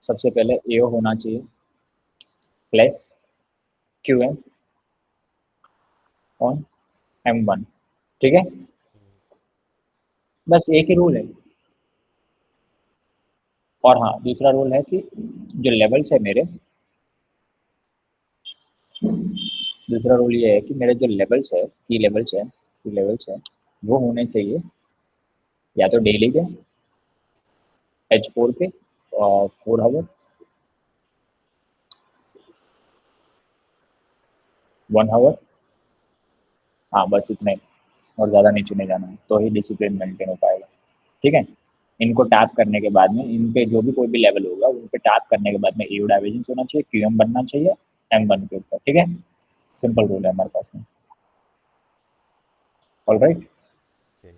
सबसे पहले AO होना चाहिए प्लस QM ऑन M1, ठीक है। बस एक ही रूल है। और हाँ, दूसरा रूल है कि जो लेवल्स है मेरे, दूसरा रूल ये है कि मेरे जो लेवल्स है, की लेवल्स है वो होने चाहिए या तो डेली के H4 के और 4 आवर, 1 आवर। हाँ बस इतना ही, और ज़्यादा नीचे नहीं जाना है, तो ही डिसिप्लिन मेंटेन हो पाएगा, ठीक है। इनको टैप करने के बाद में, इन पे जो भी कोई भी लेवल होगा उन पे टैप करने के बाद में AO डाइवर्जेंस होना चाहिए, QM बनना चाहिए M1 के ऊपर, ठीक है। सिंपल रूल है हमारे पास में। All right, Okay.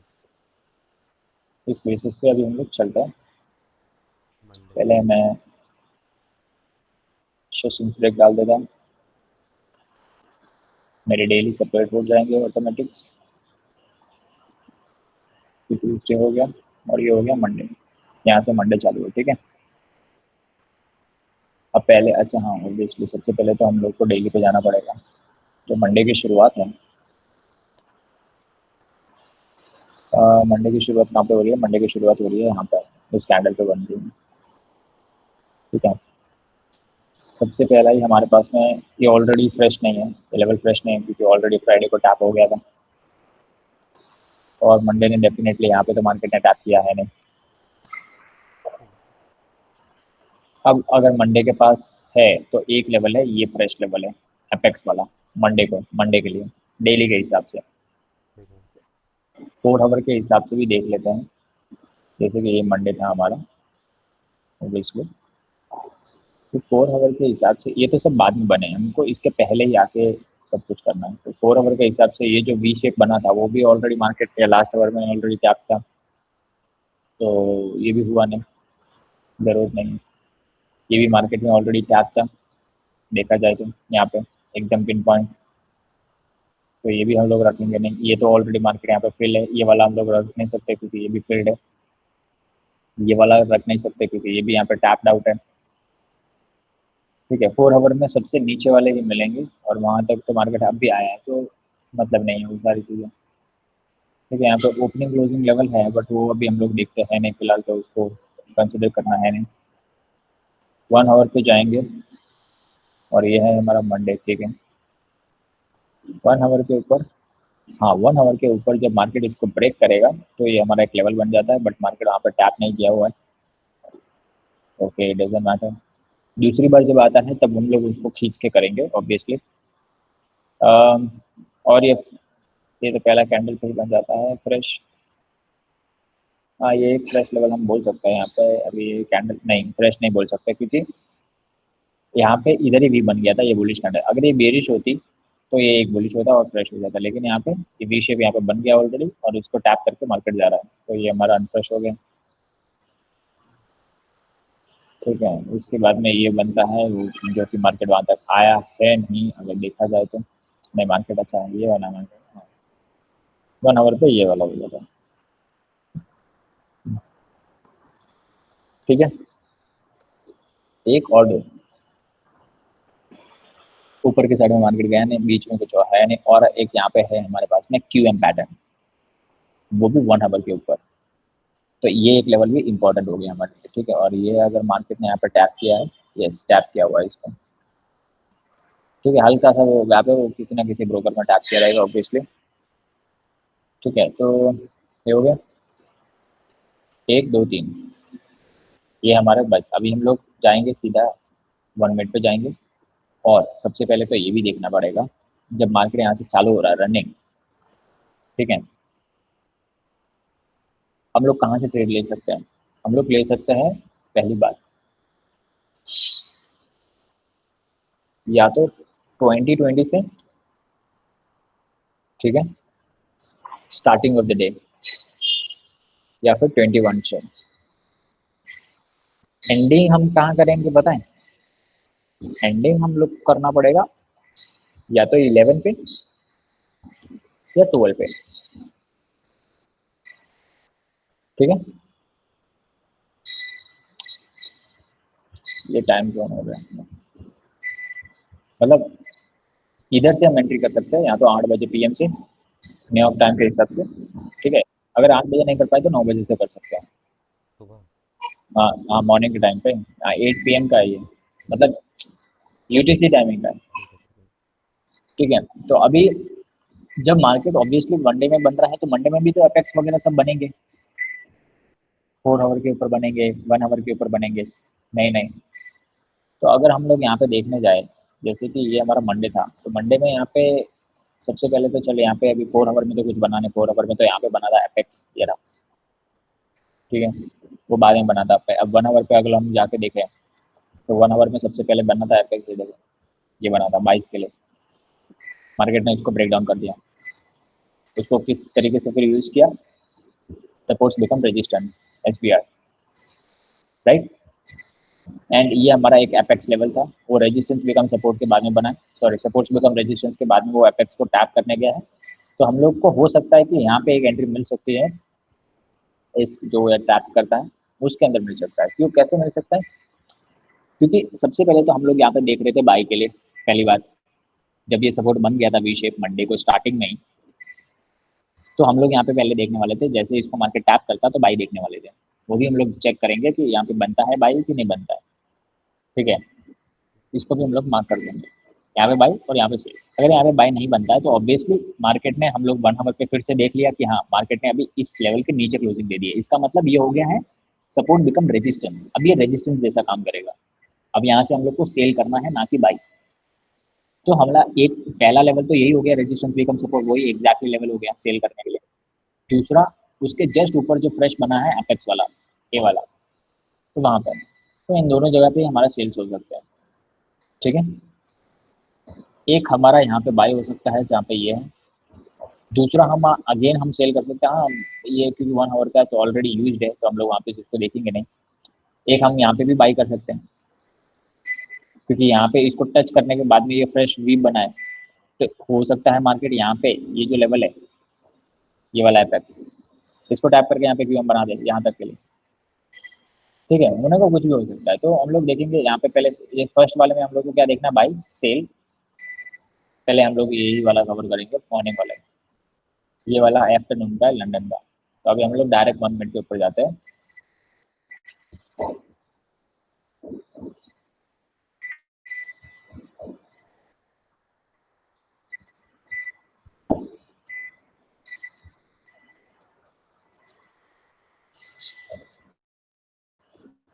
इस बेसिस पे अभी हम लोग चलते हैं। Monday. पहले मैं सेशंस ब्रेक डाल देता हूँ। मेरे डेली सेपरेट हो जाएंगे ऑटोमेटिक्स। ट्यूसडे हो गया और ये हो गया मंडे, यहाँ से मंडे चालू है, ठीक है। अब पहले, अच्छा हाँ, ऑब्वियसली सबसे पहले तो हम लोग को डेली पे जाना पड़ेगा। तो मंडे की शुरुआत है, मंडे की शुरुआत कहाँ पे हो रही है? मंडे की शुरुआत हो रही है यहाँ पर, इस कैंडल पे बन रही है, ठीक है। सबसे पहला ही हमारे पास में, ये ऑलरेडी फ्रेश नहीं है, ये लेवल फ्रेश नहीं है क्योंकि ऑलरेडी फ्राइडे को टैप हो गया था, और मंडे ने डेफिनेटली यहाँ पे तो मार्केट ने टैप किया है नहीं। अब अगर मंडे के पास है तो एक लेवल है, ये फ्रेश लेवल है एपेक्स वाला, मंडे के लिए डेली के हिसाब से, 4 आवर के हिसाब से भी देख लेते हैं। जैसे कि ये मंडे था हमारा, ऑब्वियसली तो 4 आवर के हिसाब से, ये तो सब बाद में बने, हमको इसके पहले ही आके सब कुछ करना है। तो 4 आवर के हिसाब से ये जो वी शेप बना था वो भी ऑलरेडी मार्केट के लास्ट आवर में ऑलरेडी टैप था, तो ये भी हुआ नहीं, जरूरत नहीं। ये भी मार्केट में ऑलरेडी टैप था, देखा जाए तो यहाँ पे एकदम पिन पॉइंट, तो ये भी हम लोग रखेंगे नहीं। ये तो ऑलरेडी मार्केट यहाँ पे फिल है, ये वाला हम लोग रख नहीं सकते क्योंकि ये भी फिल्ड है। ये वाला रख नहीं सकते क्योंकि ये भी यहाँ पे टैप्ड आउट है, ठीक है। 4 आवर में सबसे नीचे वाले ही मिलेंगे, और वहाँ तक तो मार्केट अब भी आया है, तो मतलब नहीं है वो सारी चीज़ें, ठीक है। यहाँ पे ओपनिंग क्लोजिंग लेवल है, बट वो अभी हम लोग देखते हैं नहीं फिलहाल, तो उसको कंसिडर करना है नहीं। 1 आवर पे जाएंगे, और ये है हमारा मंडे, ठीक है। 1 आवर के ऊपर, हाँ 1 आवर के ऊपर जब मार्केट इसको ब्रेक करेगा तो ये हमारा एक लेवल बन जाता है, बट मार्केट वहाँ पर टैप नहीं किया हुआ है, ओके डजंट मैटर। दूसरी बार जब आता है तब हम लोग उसको खींच के करेंगे ऑब्वियसली। और ये तो पहला कैंडल फिर बन जाता है फ्रेश। हाँ ये एक फ्रेश लेवल हम बोल सकते हैं यहाँ पे, अभी कैंडल नहीं, फ्रेश नहीं बोल सकते क्योंकि यहाँ पे इधर ही वी बन गया था, ये बुलिश कैंडल। अगर ये बेरिश होती तो ये एक बुलिश होता और फ्रेश हो जाता, लेकिन यहाँ पे ये वी शेप यहाँ पे बन गया ऑलरेडी, और इसको टैप करके मार्केट जा रहा है, तो ये हमारा अनफ्रेश हो गया, ठीक है। उसके बाद में ये बनता है जो कि मार्केट वहाँ तक आया है नहीं, अगर देखा जाए तो नहीं, मार्केट अच्छा है, ये वाला मार्केट 1 आवर पे ये वाला हो जाता है, ठीक है। एक और दो, ऊपर की साइड में मार्केट गया नहीं, बीच में कुछ है नहीं, और एक यहाँ पे है हमारे पास में QM पैटर्न, वो भी 1 आवर के ऊपर, तो ये एक लेवल भी इंपॉर्टेंट हो गया हमारे लिए, ठीक है। और ये अगर मार्केट ने यहाँ पे टैप किया है, यस टैप किया हुआ है इसको, ठीक है। हल्का सा वो गैप है, वो किसी ना किसी ब्रोकर में टैप किया रहेगा ऑब्वियसली, ठीक है। तो ये हो गया 1 2 3, ये हमारे, बस अभी हम लोग जाएंगे सीधा 1 मिनट पे जाएंगे। और सबसे पहले तो ये भी देखना पड़ेगा, जब मार्केट यहाँ से चालू हो रहा है रनिंग, ठीक है, हम लोग कहाँ से ट्रेड ले सकते हैं? हम लोग ले सकते हैं पहली बात, या तो 2020 से, ठीक है, स्टार्टिंग ऑफ द डे, या फिर 21 से। एंडिंग हम कहाँ करेंगे बताएं? एंडिंग हम लोग करना पड़ेगा या तो 11 पे या 12 पे, ठीक है। ये टाइम जोन हो रहा है, मतलब इधर से हम एंट्री कर सकते हैं या तो 8 बजे पीएम से न्यूयॉर्क टाइम के हिसाब से, ठीक है। अगर 8 बजे नहीं कर पाए तो 9 बजे से कर सकते हैं। सुबह। हाँ हाँ, मॉर्निंग के टाइम पे 8 पीएम का है ये, मतलब यूटीसी टाइमिंग का है, ठीक है, ठीक है। ठीक है। तो अभी जब मार्केट ऑब्वियसली वनडे में बन रहा है तो मंडे में भी तो अपेक्स वगैरह सब बनेंगे, 4 आवर के ऊपर बनेंगे, 1 आवर के ऊपर बनेंगे, नहीं नहीं। तो अगर हम लोग यहाँ पे देखने जाए, जैसे कि ये हमारा मंडे था, तो मंडे में यहाँ पे सबसे पहले तो चलो यहाँ पे अभी 4 आवर में तो कुछ बना नहीं, 4 आवर में तो यहाँ पे बना था एपेक्स ये रहा, ठीक है। वो बाद में बना था, अब 1 आवर पे अगर हम जाके देखें तो 1 आवर में सबसे पहले बना था एपेक्स, ये देखो ये बना था 22 के लिए। मार्केट ने इसको ब्रेक डाउन कर दिया, उसको किस तरीके से फिर यूज़ किया, supports become resistance, SPR, right. And ये हमारा एक एपेक्स लेवल था, वो रेजिस्टेंस बिकम सपोर्ट के बाद में बना है, सॉरी सपोर्ट्स बिकम रेजिस्टेंस के बाद में वो एपेक्स को टैप करने गया है। तो हम लोग को हो सकता है कि यहाँ पे एक एंट्री मिल सकती है, इस जो टैप करता है उसके अंदर मिल सकता है। क्यों, कैसे मिल सकता है? क्योंकि सबसे पहले तो हम लोग यहाँ पे देख रहे थे बाई के लिए, पहली बात, जब ये सपोर्ट बन गया था वी शेप मंडे को स्टार्टिंग में ही, तो हम लोग यहाँ पे पहले देखने वाले थे, जैसे इसको मार्केट टैप करता तो बाई देखने वाले थे। वो भी हम लोग चेक करेंगे कि यहाँ पे बनता है बाई कि नहीं बनता है, ठीक है। इसको भी हम लोग मार्क कर देंगे, यहाँ पे बाई और यहाँ पे सेल। अगर यहाँ पे बाई नहीं बनता है तो ऑब्वियसली मार्केट ने, हम लोग 1 आवर पे फिर से देख लिया कि हाँ मार्केट ने अभी इस लेवल के नीचे क्लोजिंग दे दी है, इसका मतलब ये हो गया है सपोर्ट बिकम रेजिस्टेंस। अब ये रेजिस्टेंस जैसा काम करेगा, अब यहाँ से हम लोग को सेल करना है ना कि बाई। तो हमारा एक पहला लेवल तो यही हो गया, रेजिस्टेंस बिकम सपोर्ट, वही एग्जैक्टली लेवल हो गया सेल करने के लिए। दूसरा, उसके जस्ट ऊपर जो फ्रेश बना है अपेक्स वाला, ए वाला, तो वहाँ पर, तो इन दोनों जगह पे हमारा सेल्स हो सकता है, ठीक है। एक हमारा यहाँ पे बाई हो सकता है जहाँ पे ये है, दूसरा हम अगेन हम सेल कर सकते हैं, हाँ ये क्योंकि 1 आवर का है तो ऑलरेडी यूज्ड है तो हम लोग वहाँ पे इसको देखेंगे नहीं। एक हम यहाँ पे भी बाई कर सकते हैं, क्योंकि यहाँ पे इसको टच करने के बाद में ये फ्रेश वीव बनाए, तो हो सकता है मार्केट यहाँ पे ये जो लेवल है, ये वाला एपेक्स, इसको टैप करके यहाँ पे वीव बना दे यहाँ तक के लिए, ठीक है। होने का कुछ भी हो सकता है। तो हम लोग देखेंगे यहाँ पे पहले ये फर्स्ट वाले में हम लोग को क्या देखना, बाई सेल, पहले हम लोग यही वाला कवर करेंगे मॉर्निंग वाला, ये वाला आफ्टरनून का है लंदन का। तो अभी हम लोग डायरेक्ट 1 मिनट के ऊपर जाते हैं,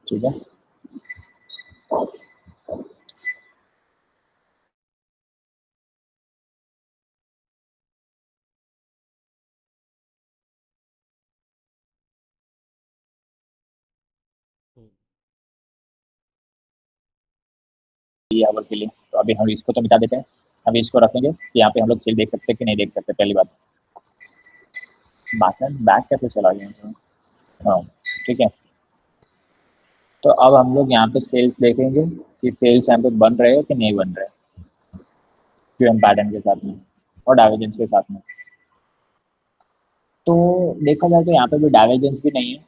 ठीक है। हम्म। 3 आवर के लिए, तो अभी हम इसको तो मिटा देते हैं, अभी इसको रखेंगे कि यहाँ पे हम लोग सेल देख सकते हैं कि नहीं देख सकते, पहली बात। बात है बैक कैसे चला गया, हाँ ठीक है। तो अब हम लोग यहाँ पे सेल्स देखेंगे कि सेल्स यहाँ पे बन रहे हैं कि नहीं बन रहे, क्यूएम पैटर्न के साथ में और डाइवर्जेंस के साथ में। तो देखा जाए तो यहाँ पे भी डाइवर्जेंस भी नहीं है,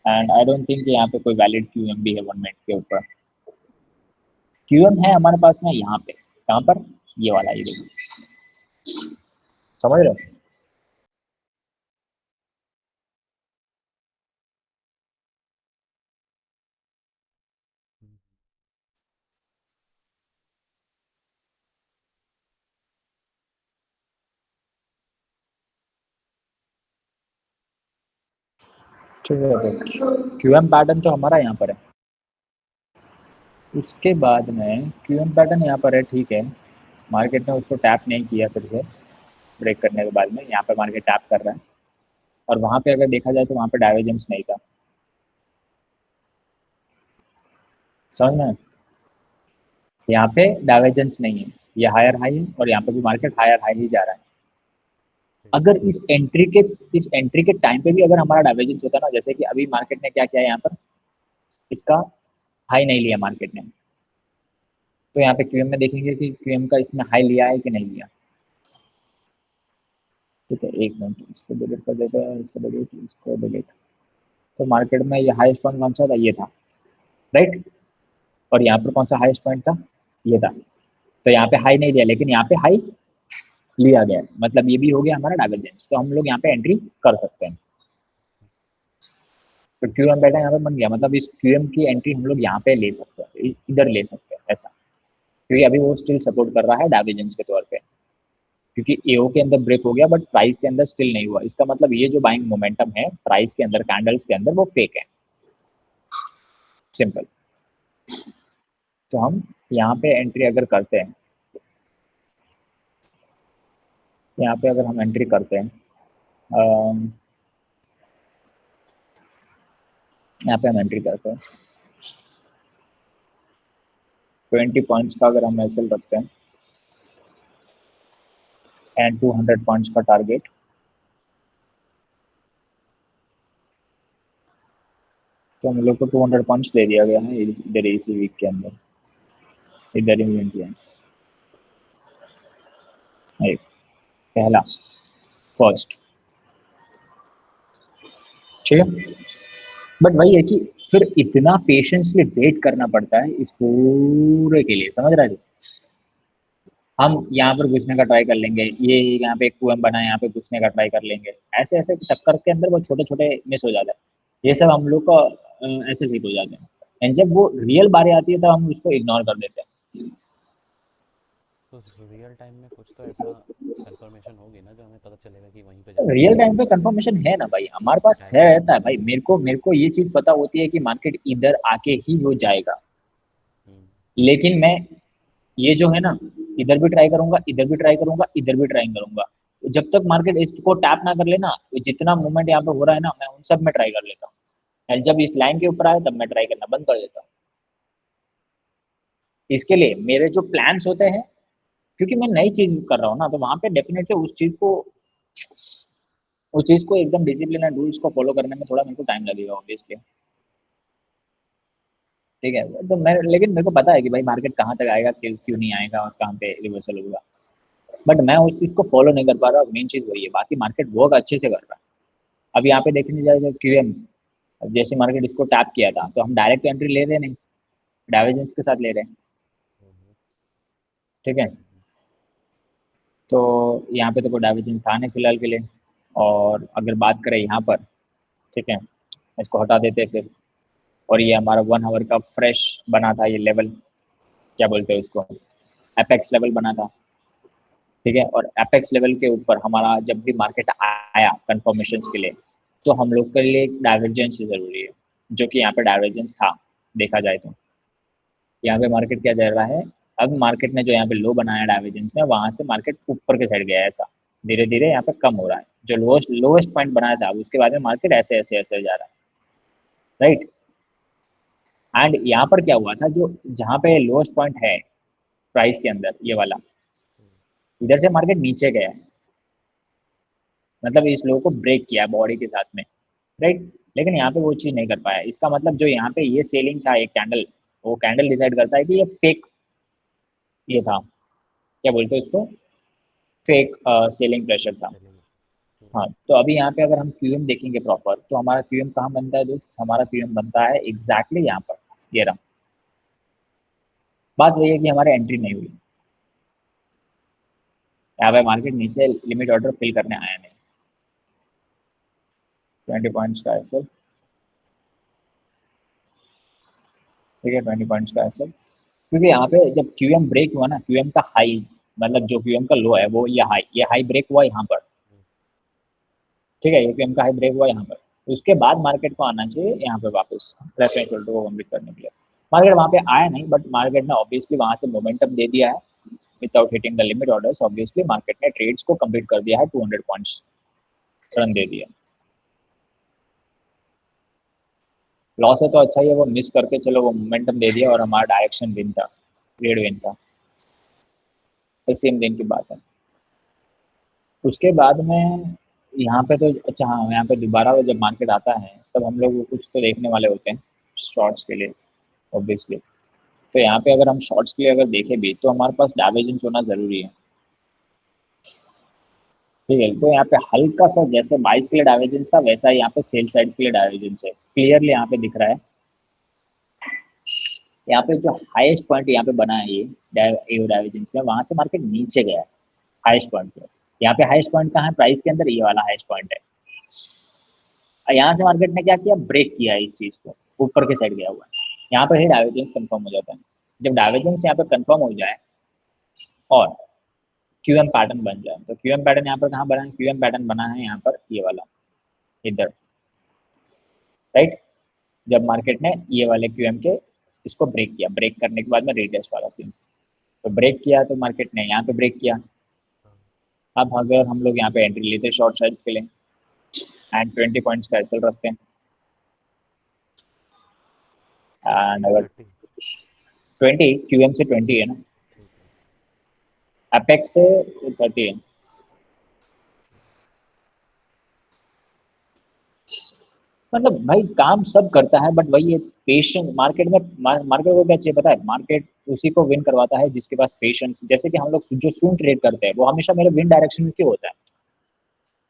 एंड आई डोंट थिंक यहाँ पे कोई वैलिड क्यूएम भी है 1 मिनट के ऊपर। क्यूएम है हमारे पास में यहाँ पे, कहाँ पर, ये वाला, ये देखिए, समझ रहे हो। हम्म। ठीक है, तो क्यूएम पैटर्न तो हमारा यहाँ पर है, इसके बाद में क्यूएम पैटर्न यहाँ पर है, ठीक है। मार्केट ने उसको टैप नहीं किया फिर से ब्रेक करने के बाद में, यहाँ पे मार्केट टैप कर रहा है, और वहाँ पे अगर देखा जाए तो वहाँ पे डाइवर्जेंस नहीं था, समझ में। यहाँ पे डाइवर्जेंस नहीं है, ये हायर हाई है और यहाँ पे भी मार्केट हायर हाई ही जा रहा है। ठीक है। अगर इस एंट्री के टाइम पे भी अगर हमारा डाइवर्जेंस होता ना, जैसे कि अभी मार्केट ने क्या किया यहाँ पर, इसका हाई नहीं लिया मार्केट ने, तो यहाँ पे क्यूएम में देखेंगे कि क्यूएम का इसमें हाई लिया है कि नहीं लिया, ठीक है। एक मिनट, इसको डिलीट कर देते हैं, इसको डिलीट, इसको डिलीट। तो मार्केट में ये हाई स्पॉन कौन सा था, ये था, राइट। और यहाँ पर कौन सा हाईएस्ट पॉइंट था, ये था। तो यहाँ पे हाई नहीं दिया, लेकिन यहाँ पे हाई लिया गया, मतलब ये भी हो गया हमारा डाइवर्जेंस। तो हम लोग यहाँ पे एंट्री कर सकते हैं। तो क्यू एम बेटा यहाँ पे बन गया, मतलब इस क्यू एम की एंट्री हम लोग यहाँ पे ले सकते हैं, इधर ले सकते हैं ऐसा, क्योंकि अभी वो स्टिल सपोर्ट कर रहा है डाइवर्जेंस के तौर पे, क्योंकि एओ के अंदर ब्रेक हो गया बट प्राइस के अंदर स्टिल नहीं हुआ। इसका मतलब ये जो बाइंग मोमेंटम है प्राइस के अंदर, कैंडल्स के अंदर, वो फेक है, सिंपल। तो हम यहाँ पे एंट्री अगर करते हैं, यहाँ पे अगर हम एंट्री करते हैं, यहाँ पे हम एंट्री करते हैं 20 पॉइंट्स का, अगर हम एसएल रखते हैं एंड 200 पॉइंट्स का टारगेट, तो हम लोग को 200 पॉइंट्स दे दिया गया है इधर इसी वीक के अंदर, इधर ही इंडिया एक पहला फर्स्ट, ठीक है। बट वही है कि फिर इतना पेशेंसली वेट करना पड़ता है इस पूरे के लिए, समझ रहा है। हम यहाँ पर घुसने का ट्राई कर लेंगे, ये यहाँ पे एक कुएं बना है, यहाँ पे घुसने का ट्राई कर लेंगे, ऐसे ऐसे चक्कर के अंदर वो छोटे छोटे मिस हो जाता है। ये सब हम लोग को ऐसे ठीक हो जाते हैं, एंड जब वो रियल बारी आती है तो हम उसको इग्नोर कर देते हैं। तो रियल टाइम में कुछ तो ऐसा कंफर्मेशन होगी ना जो हमें पता चलेगा कि वहीं पे जाना रियल चाहिए। टाइम पे कंफर्मेशन है ना भाई, हमारे पास है, डायरेक्शन रहता है से। भाई। मेरे को ये चीज पता होती है कि मार्केट इधर आके ही हो जाएगा, हम्म। लेकिन मैं ये जो है ना, इधर भी ट्राई करूंगा, इधर भी ट्राई करूंगा, इधर भी ट्राई करूंगा, जब तक मार्केट इसको टैप ना कर लेना, तो जितना मूवमेंट यहाँ पे हो रहा है ना, मैं उन सब में ट्राई कर लेता हूँ, एंड जब इस लाइन के ऊपर आए तब मैं ट्राई करना बंद कर देता हूँ। इसके लिए मेरे जो प्लान्स होते हैं, क्योंकि मैं नई चीज कर रहा हूँ ना, तो वहां पे डेफिनेटली उस चीज को एकदम डिसिप्लिन एंड रूल्स को फॉलो करने में थोड़ा मेरे को टाइम लगेगा ऑब्वियसली, ठीक है। तो मैं, लेकिन मेरे को पता है कि भाई मार्केट कहाँ तक आएगा, क्यों क्यों नहीं आएगा, और कहाँ पे रिवर्सल होगा, बट मैं उस चीज़ को फॉलो नहीं कर पा रहा। मेन चीज़ वही है, बाकी मार्केट वर्क अच्छे से कर रहा है। अब यहाँ पे देखने जाए तो क्यूएम, जैसे मार्केट इसको टैप किया था तो हम डायरेक्ट एंट्री ले रहे नहीं, डाइवर्जेंस के साथ ले रहे हैं, हम्म। ठीक है। तो यहाँ पे तो कोई डाइवर्जेंस था नहीं फिलहाल के लिए। और अगर बात करें यहाँ पर, ठीक है, इसको हटा देते हैं फिर, और ये हमारा 1 आवर का फ्रेश बना था ये लेवल, क्या बोलते हैं उसको, एपेक्स लेवल बना था, ठीक है। और एपेक्स लेवल के ऊपर हमारा जब भी मार्केट आया कंफर्मेशन के लिए, तो हम लोग के लिए डाइवर्जेंस ज़रूरी है, जो कि यहाँ पे डाइवर्जेंस था, देखा जाए तो। यहाँ पे मार्केट क्या चल रहा है, अब मार्केट ने जो यहाँ पे लो बनाया डाइवर्जेंस में, वहाँ से मार्केट ऊपर के साइड गया है, ऐसा धीरे धीरे यहाँ पे कम हो रहा है। जो लोएस्ट पॉइंट बनाया था, उसके बाद में मार्केट ऐसे ऐसे ऐसे जा रहा है, राइट। एंड यहाँ पर क्या हुआ था, जो जहाँ पे लोएस्ट पॉइंट है प्राइस के अंदर, ये वाला, इधर से मार्केट नीचे गया है, मतलब इस लो को ब्रेक किया बॉडी के साथ में, राइट। लेकिन यहाँ पे वो चीज़ नहीं कर पाया। इसका मतलब जो यहाँ पे ये सेलिंग था, एक कैंडल, वो कैंडल डिसाइड करता है कि ये फेक, ये था, क्या बोलते हैं इसको, फेक सेलिंग प्रेशर था। चलिए। हाँ, तो अभी यहाँ पे अगर हम क्यूएम देखेंगे प्रॉपर, तो हमारा क्यूएम कहाँ बनता है दोस्त, हमारा क्यूएम बनता है एग्जैक्टली यहाँ पर, ये रहा। बात वही है कि हमारे एंट्री नहीं हुई, यहाँ पे मार्केट नीचे लिमिट ऑर्डर फिल करने आया नहीं, 20 पॉइंट्स का ऐसे, ठीक है, 20 पॉइंट्स का ऐसे। क्योंकि यहाँ पे जब क्यूएम ब्रेक हुआ ना, क्यूएम का हाई, मतलब जो क्यूएम का लो है वो ये हाई ब्रेक हुआ यहाँ पर, ठीक है, ये क्यूएम का हाई ब्रेक हुआ यहाँ पर। उसके बाद मार्केट को आना चाहिए यहाँ पे वापस रेफरेंस होल्डर को कंप्लीट करने के लिए। मार्केट वहाँ पे आया नहीं, बट मार्केट ने ऑब्वियसली वहाँ से मोमेंटम दे दिया है without hitting the limit orders. Obviously market ने ट्रेड्स को कंप्लीट कर दिया है, 200 पॉइंट्स रन दे दिया। लॉस है तो अच्छा ही है, वो मिस करके चलो वो मोमेंटम दे दिया, और हमारा डायरेक्शन विन था, ट्रेड विन था, तो सेम दिन की बात है। उसके बाद में यहाँ पे तो अच्छा, हाँ, यहाँ पे दोबारा जब मार्केट आता है तब हम लोग कुछ तो देखने वाले होते हैं शॉर्ट्स के लिए, ऑब्वियसली। तो यहाँ पे अगर हम शॉर्ट्स के लिए अगर देखें भी, तो हमारे पास डाइवर्जेंस होना ज़रूरी है, ठीक है। तो यहाँ पे हल्का सा जैसे बाइस के लिए डाइवर्जेंस था, वैसा ही यहाँ पे सेल साइड्स के लिए डाइवर्जेंस है, क्लियरली यहाँ पे दिख रहा है, यहाँ पे जो हाईएस्ट पॉइंट यहाँ पे बना है ये एओ डाइवर्जेंस में, वहां से मार्केट नीचे गया है हाईएस्ट पॉइंट पे। यहाँ पे हाईएस्ट पॉइंट कहाँ है प्राइस के अंदर, ये वाला हाईएस्ट पॉइंट है। यहाँ से मार्केट ने क्या किया, ब्रेक किया इस चीज को, ऊपर के साइड गया हुआ है। यहाँ पर ही डाइवर्जेंस कंफर्म हो जाता है। जब डाइवर्जेंस यहाँ पे कंफर्म हो जाए और क्यूएम पैटर्न बन जाए, तो क्यूएम पैटर्न यहाँ पर कहाँ बना है, क्यूएम पैटर्न बना है यहाँ पर ये वाला इधर, राइट। जब मार्केट ने ये वाले क्यूएम के इसको ब्रेक किया, ब्रेक करने के बाद में रीटेस्ट वाला सीन, तो ब्रेक किया तो मार्केट ने यहाँ पे ब्रेक किया। हाँ। अब अगर हम लोग यहाँ पे एंट्री लेते शॉर्ट साइड्स के लिए एंड 20 पॉइंट्स का एसएल रखते हैं, एंड अगर 30। 20 क्यूएम से 20 है ना, ठीक है। अपेक्स से 30 है, मतलब भाई काम सब करता है, बट वही है पेशेंस। मार्केट में मार्केट को क्या चाहिए पता है, मार्केट उसी को विन करवाता है जिसके पास पेशेंस। जैसे कि हम लोग जो स्विंग ट्रेड करते हैं वो हमेशा मेरे विन डायरेक्शन में क्यों होता है,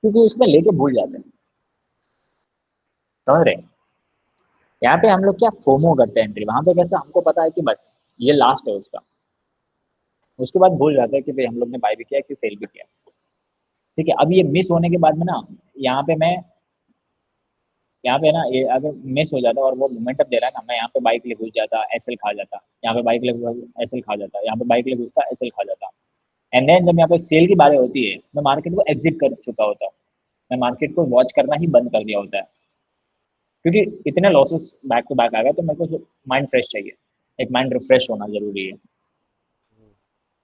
क्योंकि उसमें लेके भूल जाते हैं, समझ रहे हैं। यहाँ पे हम लोग क्या फोमो करते हैं एंट्री, वहां पे कैसा हमको पता है कि बस ये लास्ट है उसका, उसके बाद भूल जाते हैं कि भाई हम लोग ने बाय भी किया कि सेल भी किया। ठीक है, अब ये मिस होने के बाद में ना, यहाँ पे मैं यहाँ पे ना ये अगर मिस हो जाता और वो मोमेंटम दे रहा है ना, मैं यहाँ पे बाइक ले घुस जाता, एसएल खा जाता, यहाँ पे बाइक ले एसएल खा जाता, यहाँ पे बाइक ले घुसता एसएल खा जाता। एंड देन जब यहाँ पे सेल की बातें होती है, मैं मार्केट को एग्जिट कर चुका होता, मैं मार्केट को वॉच करना ही बंद कर दिया होता है, क्योंकि इतने लॉसेस बैक टू बैक आ गए, तो मेरे को माइंड फ्रेश चाहिए, एक माइंड रिफ्रेश होना जरूरी है। हम्म।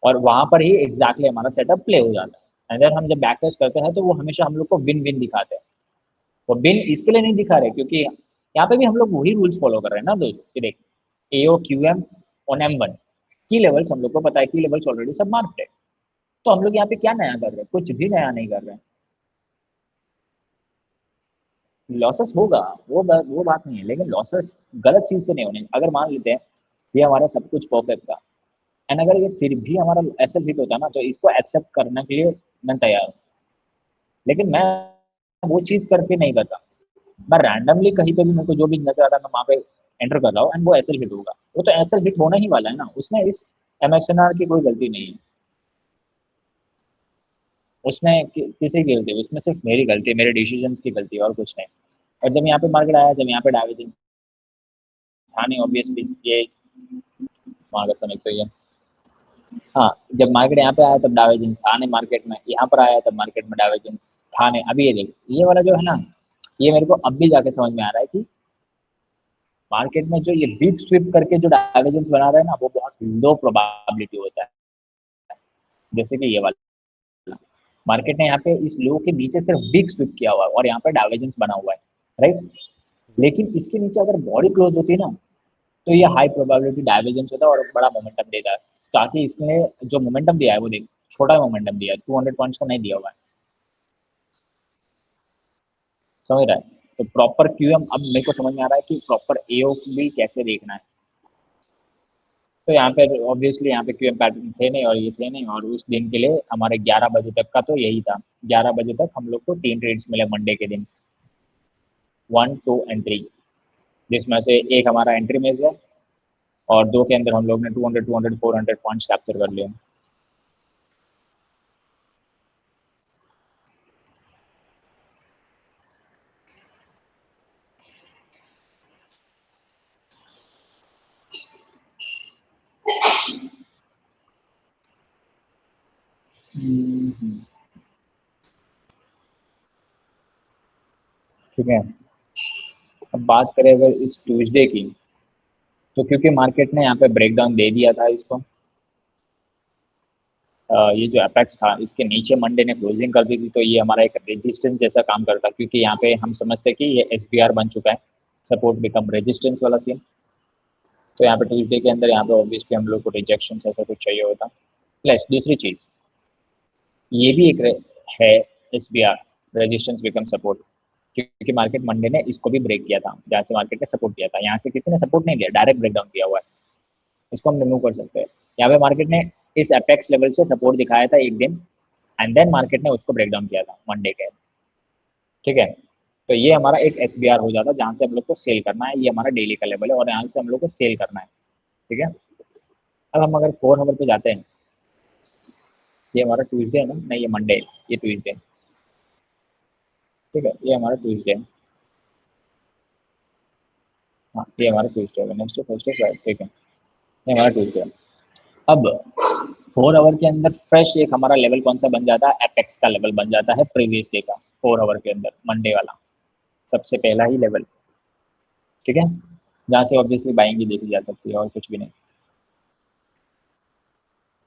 और वहां पर ही एग्जैक्टली हमारा सेटअप प्ले हो जाता है। एंड देन हम जब बैक टेस्ट करते हैं तो वो हमेशा हम लोग को विन विन दिखाते हैं। वो बिन इसके लिए नहीं दिखा रहे क्योंकि यहाँ पे भी हम लोग वही रूल्स फॉलो कर रहे हैं ना दोस्त, कि देख एओ क्यू एम ऑन M1 की लेवल्स हम लोग को पता है, की लेवल्स ऑलरेडी सब मार्क्ड है। तो हम लोग यहाँ पे क्या नया कर रहे हैं, कुछ भी नया नहीं कर रहे हैं। लॉसेस होगा, वो बात नहीं है, लेकिन लॉसेस गलत चीज से नहीं होने। अगर मान लेते हैं ये हमारा सब कुछ परफेक्ट था, एंड अगर ये फिर भी हमारा ऐसा हिट होता ना, तो इसको एक्सेप्ट करने के लिए मैं तैयार हूँ। लेकिन मैं वो चीज करके नहीं करता, मैं रैंडमली कहीं पे भी मेरे को जो भी नजर आता है मैं वहाँ पे एंटर कर रहा हूँ, एंड वो एसएल हिट होगा। वो तो एसएल हिट होना ही वाला है ना, उसमें इस एमएसएनआर की कोई गलती नहीं है, उसमें किसी की गलती, उसमें सिर्फ मेरी गलती है, मेरे डिसीजंस की गलती है और कुछ नहीं। और जब यहाँ पे मार्केट आया, जब यहाँ पे डाइवर्जेंस था नहीं ऑब्वियसली, ये वहाँ का समय तो ये, हाँ, जब मार्केट यहाँ पे आया तब डाइवर्जेंस था नहीं मार्केट में, यहाँ पर आया तब मार्केट में डाइवर्जेंस था नहीं। अभी ये देख, ये वाला जो है ना, ये मेरे को अब भी जाके समझ में आ रहा है कि मार्केट में जो ये बिग स्विप करके जो डाइवर्जेंस बना रहे हैं ना, वो बहुत लो प्रोबेबिलिटी होता है। जैसे कि ये वाला मार्केट ने यहाँ पे इस लो के नीचे सिर्फ बिग स्विप किया हुआ है और यहाँ पे डाइवर्जेंस बना हुआ है, राइट। हम्म। लेकिन इसके नीचे अगर बॉडी क्लोज होती है ना, तो ये हाई प्रोबेबिलिटी डाइवर्जेंस होता है और बड़ा मोमेंटम देता है। ताकि इसने जो मोमेंटम दिया है वो देख, छोटा मोमेंटम दिया है, 200 पॉइंट्स का नहीं दिया हुआ है, समझ रहा है। तो प्रॉपर क्यूएम अब मेरे को समझ में आ रहा है कि प्रॉपर एओ भी कैसे देखना है। तो यहाँ पे ऑब्वियसली यहाँ पे क्यूएम पैटर्न थे नहीं और ये थे नहीं, और उस दिन के लिए हमारे 11 बजे तक का तो यही था। 11 बजे तक हम लोग को 3 ट्रेड्स मिले मंडे के दिन, 1 2 एंड 3, जिसमें से एक हमारा एंट्री मेज है और दो के अंदर हम लोग ने 200 200 400 पॉइंट्स कैप्चर कर लिए। ठीक है, अब बात करें अगर इस ट्यूसडे की, तो क्योंकि मार्केट ने यहाँ पे ब्रेकडाउन दे दिया था इसको, ये जो अपेक्स था इसके नीचे मंडे ने क्लोजिंग कर दी थी, तो ये हमारा एक रेजिस्टेंस जैसा काम करता, क्योंकि यहाँ पे हम समझते हैं कि ये एसबीआर बन चुका है, सपोर्ट बिकम रेजिस्टेंस वाला सीन। तो यहाँ पे ट्यूसडे के अंदर यहाँ पे ऑब्वियसली हम लोग को रिजेक्शन ऐसा कुछ चाहिए होता। प्लस दूसरी चीज़ ये भी एक है, एसबीआर रेजिस्टेंस बिकम सपोर्ट, क्योंकि मार्केट मंडे ने इसको भी ब्रेक किया था, जहाँ से मार्केट ने सपोर्ट किया था, यहाँ से किसी ने सपोर्ट नहीं दिया, डायरेक्ट ब्रेकडाउन किया हुआ है। इसको हम रिमूव कर सकते हैं। यहाँ पे मार्केट ने इस अपेक्स लेवल से सपोर्ट दिखाया था एक दिन, एंड देन मार्केट ने उसको ब्रेक डाउन किया था मंडे के, ठीक है। तो ये हमारा एक एसबीआर हो जाता जहाँ से हम लोग को सेल करना है, ये हमारा डेली का लेवल है और यहाँ से हम लोग को सेल करना है। ठीक है। अब हम अगर 4 आवर पे जाते हैं, ये हमारा ट्यूसडे है ना, नहीं ये मंडे है, ये ट्यूसडे, ठीक है, ये हमारा ट्यूसडे है, हाँ ये हमारा ट्यूसडे है, वेडनेसडे थर्सडे फ्राइडे, ठीक है, ये हमारा ट्यूसडे है। अब 4 आवर के अंदर फ्रेश एक हमारा लेवल कौन सा बन जाता है, एपेक्स का लेवल बन जाता है प्रीवियस डे का, 4 आवर के अंदर मंडे वाला सबसे पहला ही लेवल, ठीक है, जहाँ से ऑब्वियसली बाइंग ही देखी जा सकती है और कुछ भी नहीं।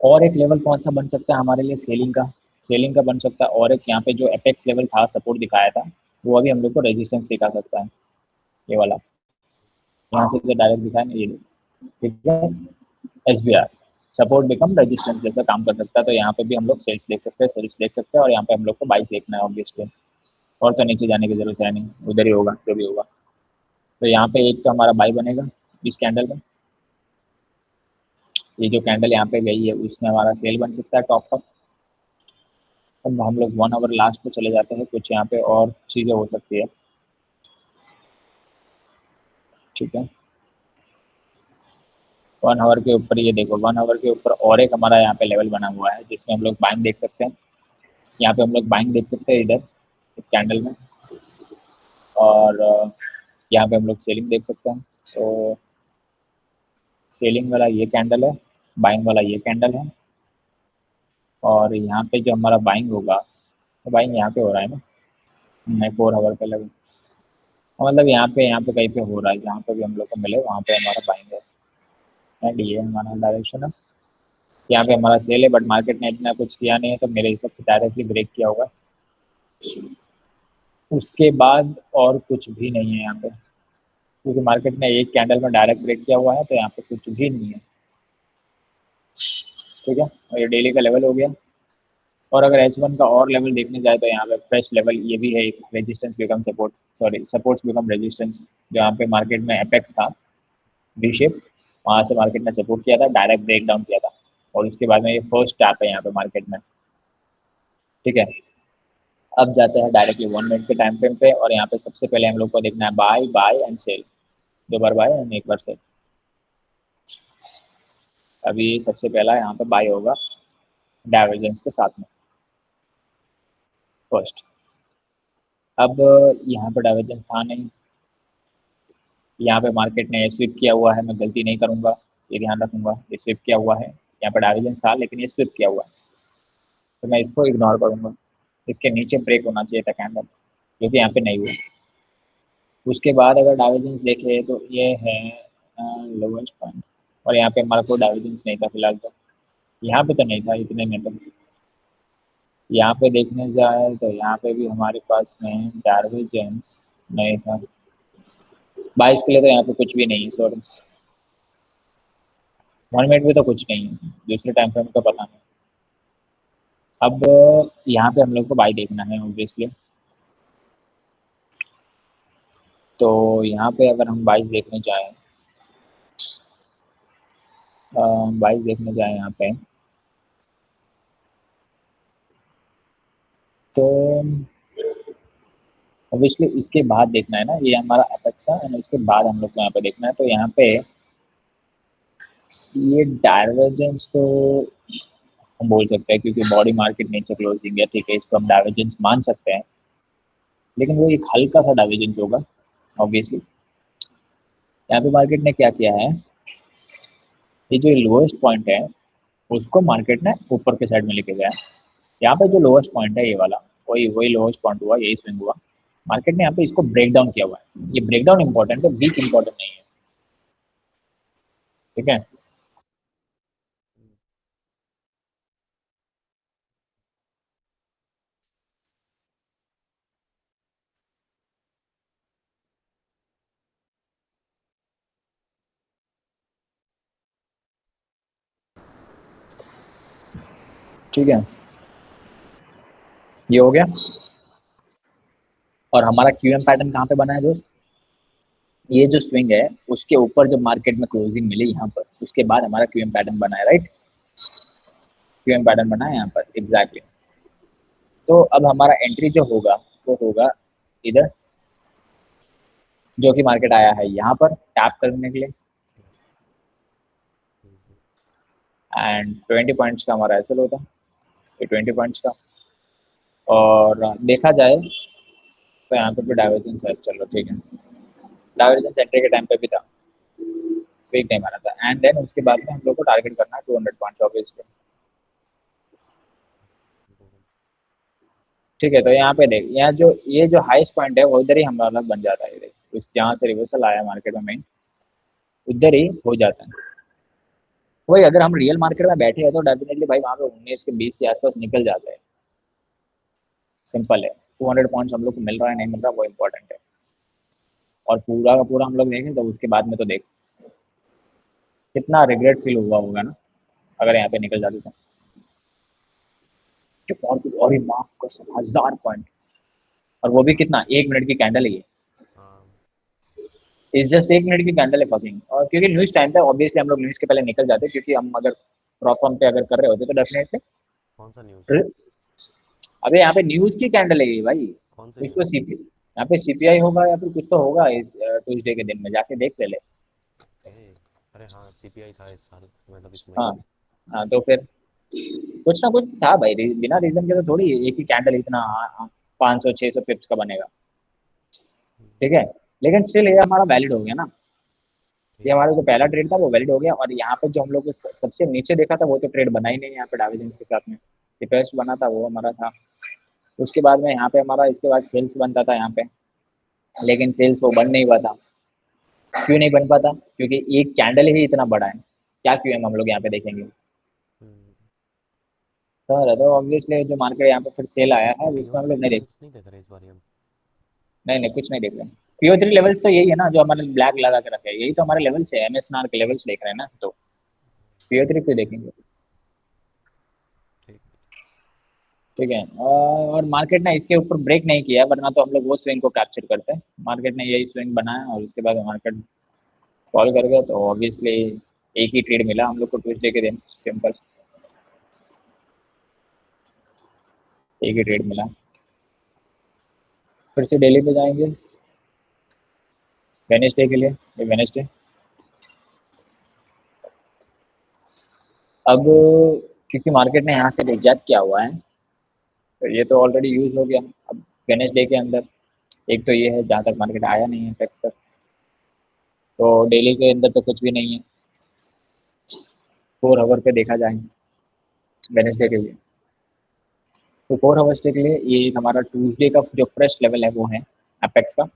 और एक लेवल कौन सा बन सकता है हमारे लिए, सेलिंग का, सेलिंग का बन सकता है। और एक यहाँ पे जो एपेक्स लेवल था, सपोर्ट दिखाया था, वो अभी हम लोग को रेजिस्टेंस दिखा सकता है, ये वाला, यहाँ से तो डायरेक्ट दिखाया नहीं, ये ठीक है, SBR सपोर्ट बिकम रेजिस्टेंस जैसा काम कर सकता है। तो यहाँ पे भी हम लोग सेल्स देख सकते हैं, सेल्स देख सकते हैं, और यहाँ पे हम लोग को बाइक देखना है ऑब्वियसली, और तो नीचे जाने की जरूरत है नहीं, उधर ही होगा जो भी होगा। तो यहाँ पे एक तो हमारा बाई बनेगा इस कैंडल में, ये जो कैंडल यहाँ पे गई है उसमें हमारा सेल बन सकता है टॉप पर। अब हम लोग 1 आवर लास्ट पे चले जाते हैं, कुछ यहाँ पे और चीज़ें हो सकती है, ठीक है। 1 आवर के ऊपर ये देखो, 1 आवर के ऊपर और एक हमारा यहाँ पे लेवल बना हुआ है जिसमें हम लोग बाइंग देख सकते हैं, यहाँ पे हम लोग बाइंग देख सकते हैं इधर इस कैंडल में, और यहाँ पे हम लोग सेलिंग देख सकते हैं। तो सेलिंग वाला ये कैंडल है, बाइंग वाला ये कैंडल है, और यहाँ पे जो हमारा बाइंग होगा, तो बाइंग यहाँ पे हो रहा है ना, नहीं 4 आवर पे लगे, मतलब यहाँ पे कहीं पे हो रहा है, जहाँ पे भी हम लोग को मिले वहाँ पे हमारा बाइंग है, एंड ये हमारा डायरेक्शन है। यहाँ पे हमारा सेल है, बट मार्केट ने इतना कुछ किया नहीं है, तो मेरे हिसाब से डायरेक्टली ब्रेक किया होगा, उसके बाद और कुछ भी नहीं है यहाँ पे, क्योंकि मार्केट ने एक कैंडल में डायरेक्ट ब्रेक किया हुआ है, तो यहाँ पे कुछ भी नहीं है, ठीक है। और ये डेली का लेवल हो गया। और अगर H1 का और लेवल देखने जाए तो यहाँ पे फ्रेश लेवल ये भी है, एक resistance become support, sorry supports become resistance, जहाँ पे मार्केट में एपेक्स था वी शेप, वहाँ से मार्केट ने सपोर्ट किया था, डायरेक्ट ब्रेक डाउन किया था, और उसके बाद में ये फर्स्ट टैप है यहाँ पे मार्केट में, ठीक है। अब जाते हैं डायरेक्टली 1 मिनट के टाइम फ्रेम पे, और यहाँ पे सबसे पहले हम लोग को देखना है बाय बाय एंड सेल, 2 बार बाय एंड 1 बार सेल। अभी सबसे पहला यहाँ पे बाय होगा डाइवर्जेंस के साथ में फर्स्ट। अब यहाँ पे डाइवर्जेंस था नहीं, यहाँ पे मार्केट ने स्विप किया हुआ है, मैं गलती नहीं करूँगा, ये ध्यान रखूँगा, ये स्विप किया हुआ है, यहाँ पे डाइवर्जेंस था लेकिन ये स्विप किया हुआ है, तो मैं इसको इग्नोर करूँगा, इसके नीचे ब्रेक होना चाहिए था कैंडल, जो कि यहाँ पे नहीं हुआ। उसके बाद अगर डाइवर्जेंस देखे तो ये है लोवेस्ट पॉइंट, और यहाँ पे हमारा कोई डाइवर्जेंस नहीं था फिलहाल, तो यहाँ पे तो नहीं था इतने में, तो यहाँ पे देखने जाए तो यहाँ पे भी हमारे पास में डाइवर्जेंस नहीं था, 22 के लिए तो यहाँ पे कुछ भी नहीं है, सॉरी 1 मिनट में तो कुछ नहीं है, दूसरे टाइम फ्रेम तो पता नहीं। अब यहाँ पे हम लोग को बाई देखना है ऑब्वियसली, तो यहाँ पे अगर हम बाइस देखने जाएँ, बाइस देखने जाएँ यहाँ पे, तो ऑब्वियसली इसके बाद देखना है ना, ये हमारा एपेक्स है, और इसके बाद हम लोग को यहाँ पे देखना है। तो यहाँ पे ये डाइवर्जेंस तो हम बोल सकते हैं, क्योंकि बॉडी मार्केट नीचे क्लोजिंग है, ठीक है, इसको हम डाइवर्जेंस मान सकते हैं, लेकिन वो एक हल्का सा डाइवर्जेंस होगा ऑब्वियसली। यहाँ पे मार्केट ने क्या किया है, ये जो लोएस्ट पॉइंट है उसको मार्केट ने ऊपर के साइड में लेके गया, यहाँ पे जो लोएस्ट पॉइंट है ये वाला, वही वही लोएस्ट पॉइंट हुआ, यही स्विंग हुआ, मार्केट ने यहाँ पे इसको ब्रेक डाउन किया हुआ है, ये ब्रेक डाउन इंपॉर्टेंट है, वीक इंपॉर्टेंट नहीं है, ठीक है। हम्म, ठीक है, ये हो गया। और हमारा क्यूएम पैटर्न कहाँ पे बना है दोस्त, ये जो स्विंग है उसके ऊपर जब मार्केट में क्लोजिंग मिली यहाँ पर, उसके बाद हमारा क्यूएम पैटर्न बना है, राइट, क्यूएम पैटर्न बना है यहाँ पर एग्जैक्टली। तो अब हमारा एंट्री जो होगा वो होगा इधर, जो कि मार्केट आया है यहाँ पर टैप करने के लिए, एंड 20 पॉइंट्स का हमारा एसएल होता, ये 20 पॉइंट्स का। और देखा जाए तो यहाँ पे भी डाइवर्जेंस है, चलो ठीक है, डाइवर्जेंस एंट्री के टाइम पे भी था, वीक नहीं माना था। एंड देन उसके बाद में हम लोग को टारगेट करना है 200 पॉइंट्स ऑब्वियसली। ठीक है, तो यहाँ पे देख, यहाँ जो ये जो हाईएस्ट पॉइंट है वो इधर ही हमारा अलग बन जाता है, देख जहाँ से रिवर्सल आया मार्केट में मेन उधर ही हो जाता है। वही अगर हम रियल मार्केट में बैठे हैं तो डेफिनेटली भाई वहाँ पे 19 के 20 के आसपास निकल जाता है, सिंपल है। 200 पॉइंट्स हम लोग को मिल रहा है नहीं मिल रहा वो इम्पोर्टेंट है। और पूरा का पूरा हम लोग देखें तो उसके बाद में तो देख कितना रिग्रेट फील हुआ होगा ना अगर यहाँ पे निकल जाती तो। और ही मार्क को 1000 पॉइंट, और वो भी कितना, 1 मिनट की कैंडल है ये, हाँ। इस जस्ट 1 मिनट की कैंडल है फकिंग। और क्योंकि न्यूज़ टाइम था ऑब्वियसली हम लोग न्यूज़ के पहले निकल जाते, क्योंकि हम अगर प्रॉपर पे अगर कर रहे होते तो डेफिनेटली। कौन सा न्यूज़? अबे यहाँ पे न्यूज़ की कैंडल है ये भाई, कौन से कुछ तो न्यूज़? सीपी, यहाँ पे सीपीआई होगा या फिर कुछ तो होगा इस ट्यूसडे के दिन में, जाके देख ले। ए, अरे हाँ, सीपीआई था इस साल, मतलब इस हाँ। महीने। हाँ तो फिर कुछ ना कुछ था भाई, बिना रीजन के तो थोड़ी एक ही कैंडल इतना 500 600 पिप्स का बनेगा। ठीक है, लेकिन स्टिल ये हमारा वैलिड हो गया ना, ये ठीक है। हमारा जो पहला ट्रेड था वो वैलिड हो गया। और यहाँ पे जो हम लोग सबसे नीचे देखा था वो तो ट्रेड बना ही नहीं यहाँ पे डाइवर्जेंस के साथ में, डिपेस्ट बना था वो हमारा था। उसके बाद में यहाँ पे हमारा इसके बाद सेल्स बनता था यहाँ पे, लेकिन सेल्स वो बन नहीं हुआ था। क्यों नहीं बन पाता, क्योंकि एक कैंडल ही इतना बड़ा है, क्या क्यों है हम लोग यहाँ पे देखेंगे। हम्म, तो ऑब्वियसली जो मार्केट यहाँ पे फिर सेल आया है उसमें हम PO3 लोग नहीं देख, लेवल्स नहीं देख रहे इस बार हम? नहीं नहीं कुछ नहीं देख रहे। PO3 लेवल्स तो यही है ना जो हमारे ब्लैक लगा के रखे हैं, यही तो हमारे लेवल्स है, MSNR के लेवल्स देख रहे हैं ना, तो PO3 क्यों देखेंगे। ठीक। ठीक है, और मार्केट ने इसके ऊपर ब्रेक नहीं किया, वरना तो हम लोग वो स्विंग को कैप्चर करते हैं। मार्केट ने यही स्विंग बनाया और उसके बाद मार्केट फॉल कर गया, तो ऑब्वियसली एक ही ट्रेड मिला हम लोग को ट्यूसडे के दिन, सिंपल एक ही ट्रेड मिला। फिर से डेली पे जाएंगे वेनेसडे के लिए, ये वेनेसडे। अब क्योंकि मार्केट ने यहाँ से रिजेक्ट किया हुआ है तो ये तो ऑलरेडी यूज हो गया। अब वेनेसडे के अंदर एक तो ये है जहाँ तक मार्केट आया नहीं है टेक्स तक, तो डेली के अंदर तो कुछ भी नहीं है। 4 आवर पे देखा जाए वेनेसडे के लिए, तो 4 आवर्स के लिए ये हमारा ट्यूसडे का जो फ्रेश लेवल है वो है अपेक्स का,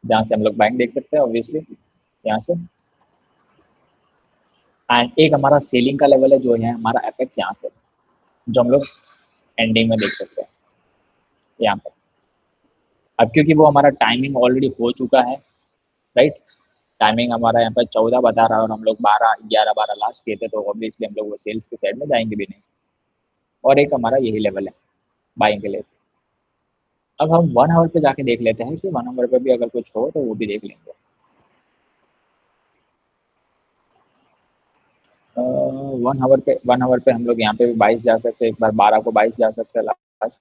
जहाँ से हम लोग बाइंग देख सकते हैं ऑब्वियसली यहाँ से। एंड एक हमारा सेलिंग का लेवल है जो है हमारा अपेक्स यहाँ से, जो हम लोग एंडिंग में देख सकते हैं यहाँ पे। अब क्योंकि वो हमारा टाइमिंग ऑलरेडी हो चुका है, राइट, टाइमिंग हमारा यहाँ पर 14 बता रहा है और हम लोग 12 11 12 लास्ट किए थे, तो ऑब्वियसली हम लोग वो सेल्स के साइड में जाएंगे भी नहीं। और एक हमारा यही लेवल है बाइंग के लिए। अब हम 1 आवर पे जाके देख लेते हैं कि 1 आवर पे भी अगर कुछ हो तो वो भी देख लेंगे। 1 आवर पे हम लोग यहाँ पे भी 22 जा सकते हैं, एक बार 12 को 22 जा सकते हैं लास्ट,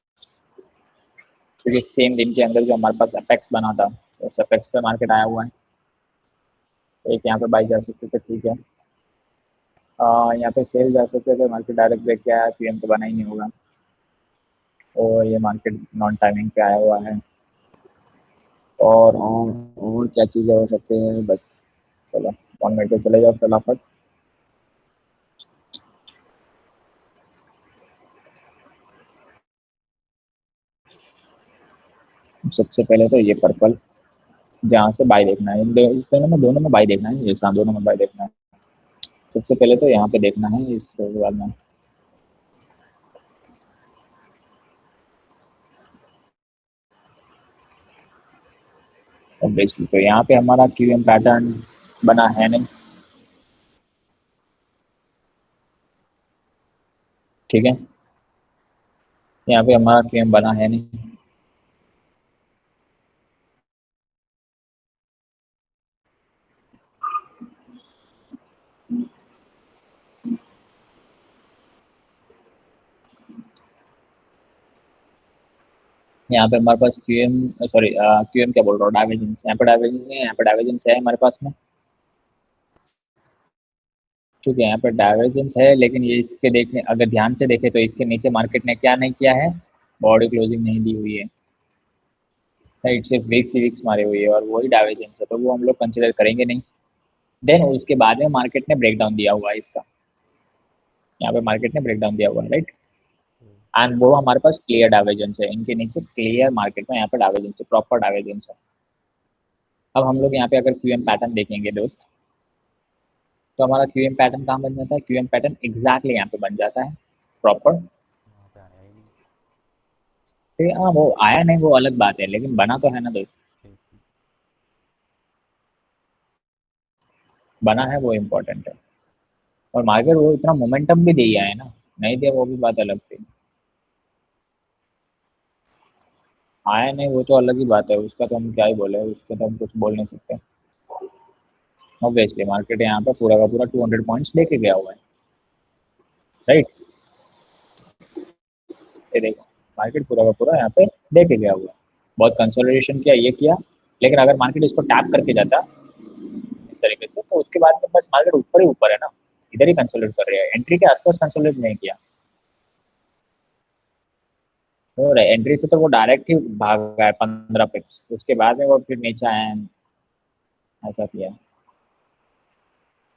क्योंकि सेम दिन के अंदर जो हमारे पास अपेक्स बना था उस अपेक्स पे मार्केट आया हुआ है। एक यहाँ पे 22 जा सकते थे, ठीक है। यहाँ पे सेल जा सकते थे, मार्केट डायरेक्ट ब्रेक किया है, PM तो बना ही नहीं होगा। और ये मार्केट नॉन टाइमिंग पे आया हुआ है। और क्या चीज़ें हो सकती है बस, चलो 1 मिनट पे चले जाओ फटाफट। सबसे पहले तो ये पर्पल, जहाँ से बाय देखना है, इस दोनों में बाय देखना है, ये दोनों में बाय देखना है। सबसे पहले तो यहाँ पे देखना है, इसके बाद में ऑब्वियसली तो यहाँ पे हमारा QM पैटर्न बना है नहीं, ठीक है, यहाँ पे हमारा QM बना है नहीं। यहाँ पे हमारे पास QM सॉरी QM क्या बोल रहा हूँ, डाइवर्जेंस, यहाँ पे डाइवर्जेंस है, यहाँ पे डाइवर्जेंस है हमारे पास में। क्योंकि यहाँ पे डाइवर्जेंस है, लेकिन ये इसके देखने अगर ध्यान से देखें तो इसके नीचे मार्केट ने क्या नहीं किया है, बॉडी क्लोजिंग नहीं दी हुई है, राइट, सिर्फ वीक्स ही वीक्स मारे हुई है और वही डाइवर्जेंस है, तो वो हम लोग कंसिडर करेंगे नहीं। देन उसके बाद में मार्केट ने ब्रेकडाउन दिया हुआ है इसका, यहाँ पे मार्केट ने ब्रेकडाउन दिया हुआ है, राइट, हम्म, एंड वो हमारे पास क्लियर डाइवर्जेंस है, इनके नीचे क्लियर मार्केट में यहाँ पे डाइवर्जेंस है, प्रॉपर डाइवर्जेंस है। अब हम लोग यहाँ पे अगर क्यूएम पैटर्न देखेंगे दोस्त, तो हमारा क्यूएम पैटर्न कहाँ बन जाता है, क्यूएम पैटर्न एग्जैक्टली यहाँ पे बन जाता है प्रॉपर। वहाँ पे आया ही नहीं। फिर हाँ वो आया नहीं वो अलग बात है, लेकिन बना तो है ना दोस्त, ठीक है। बना है वो इम्पोर्टेंट है। और मार्केट वो इतना मोमेंटम भी दिया है ना, नहीं दिया वो भी बात अलग थी, आया नहीं वो तो अलग ही बात है, उसका तो हम क्या ही बोले, उसका तो हम कुछ बोल नहीं सकते। ऑब्वियसली मार्केट यहाँ पे पूरा का पूरा 200 पॉइंट्स लेके गया हुआ है, राइट, ये देखो मार्केट पूरा का पूरा यहाँ पे लेके गया हुआ है, बहुत कंसोलिडेशन किया ये किया, लेकिन अगर मार्केट इसको टैप करके जाता इस तरीके से तो उसके बाद में बस मार्केट ऊपर ही ऊपर है ना, इधर ही कंसोलिडेट कर रहा है, एंट्री के आसपास कंसोलिडेट नहीं किया, तो एंट्री से तो वो डायरेक्ट ही भाग गया है 15 पिप्स, उसके बाद में वो फिर नीचे आया है, ऐसा किया।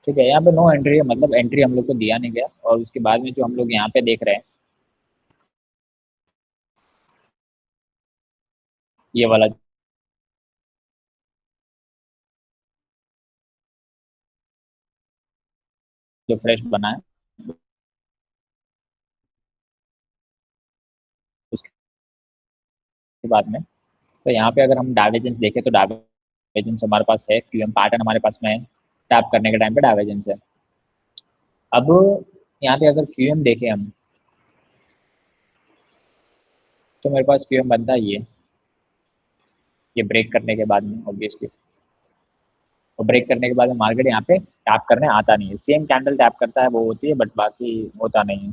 ठीक है, यहाँ पे नो एंट्री है, मतलब एंट्री हम लोग को दिया नहीं गया, और उसके बाद में जो हम लोग यहाँ पे देख रहे हैं ये वाला जो फ्रेश बना है, उसके बाद में तो यहाँ पे अगर हम डाइवर्जेंस देखें तो डाइवर्जेंस हमारे पास है, क्यूएम पैटर्न हमारे पास में है, टैप करने के टाइम पे डाइवर्जेंस है। अब यहाँ पे अगर क्यूएम देखें हम, तो मेरे पास क्यूएम बनता है ये ब्रेक करने के बाद में ऑब्वियसली, और ब्रेक करने के बाद में मार्केट यहाँ पे टैप करने आता नहीं है, सेम कैंडल टैप करता है वो होती है, बट बाकी होता नहीं है।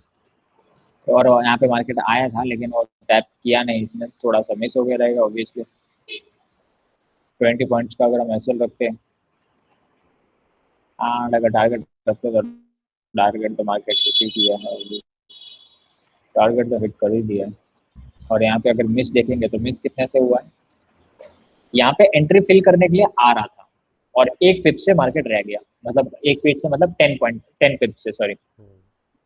तो और यहाँ पे मार्केट आया था लेकिन वो टैप किया नहीं, इसमें थोड़ा सा मिस हो गया रहेगा ऑब्वियसली। 20 पॉइंट्स का अगर हम एसएल रखते हैं, हाँ अगर टारगेट रखते तो टारगेट तो मार्केट हिट ही किया है, टारगेट तो हिट कर ही दिया है। और यहाँ पे अगर मिस देखेंगे तो मिस कितने से हुआ है, यहाँ पे एंट्री फिल करने के लिए आ रहा था और एक पिप से मार्केट रह गया, मतलब एक पिप से मतलब 10 पिप से, सॉरी हम्म,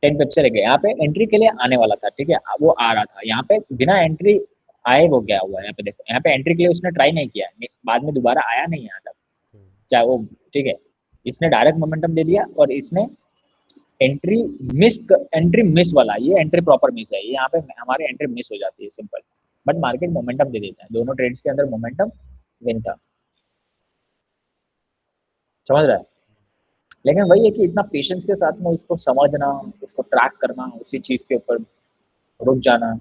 10 पिप से रह गया, यहाँ पे एंट्री के लिए आने वाला था, ठीक है, वो आ रहा था, यहाँ पे बिना एंट्री आए वो गया हुआ है, यहाँ पे देखो यहाँ पे एंट्री के लिए उसने ट्राई नहीं किया, बाद में दोबारा आया नहीं यहाँ तक, हम्म, चाहे वो, ठीक है, इसने डायरेक्ट मोमेंटम दे दिया और इसने एंट्री मिस, एंट्री मिस वाला, ये एंट्री प्रॉपर मिस है, ये यहाँ पे हमारी एंट्री मिस हो जाती है सिंपल, बट मार्केट मोमेंटम दे देता है, दोनों ट्रेड्स के अंदर मोमेंटम विन था, समझ रहा है। लेकिन वही है कि इतना पेशेंस के साथ में उसको समझना, उसको ट्रैक करना, उसी चीज के ऊपर रुक जाना,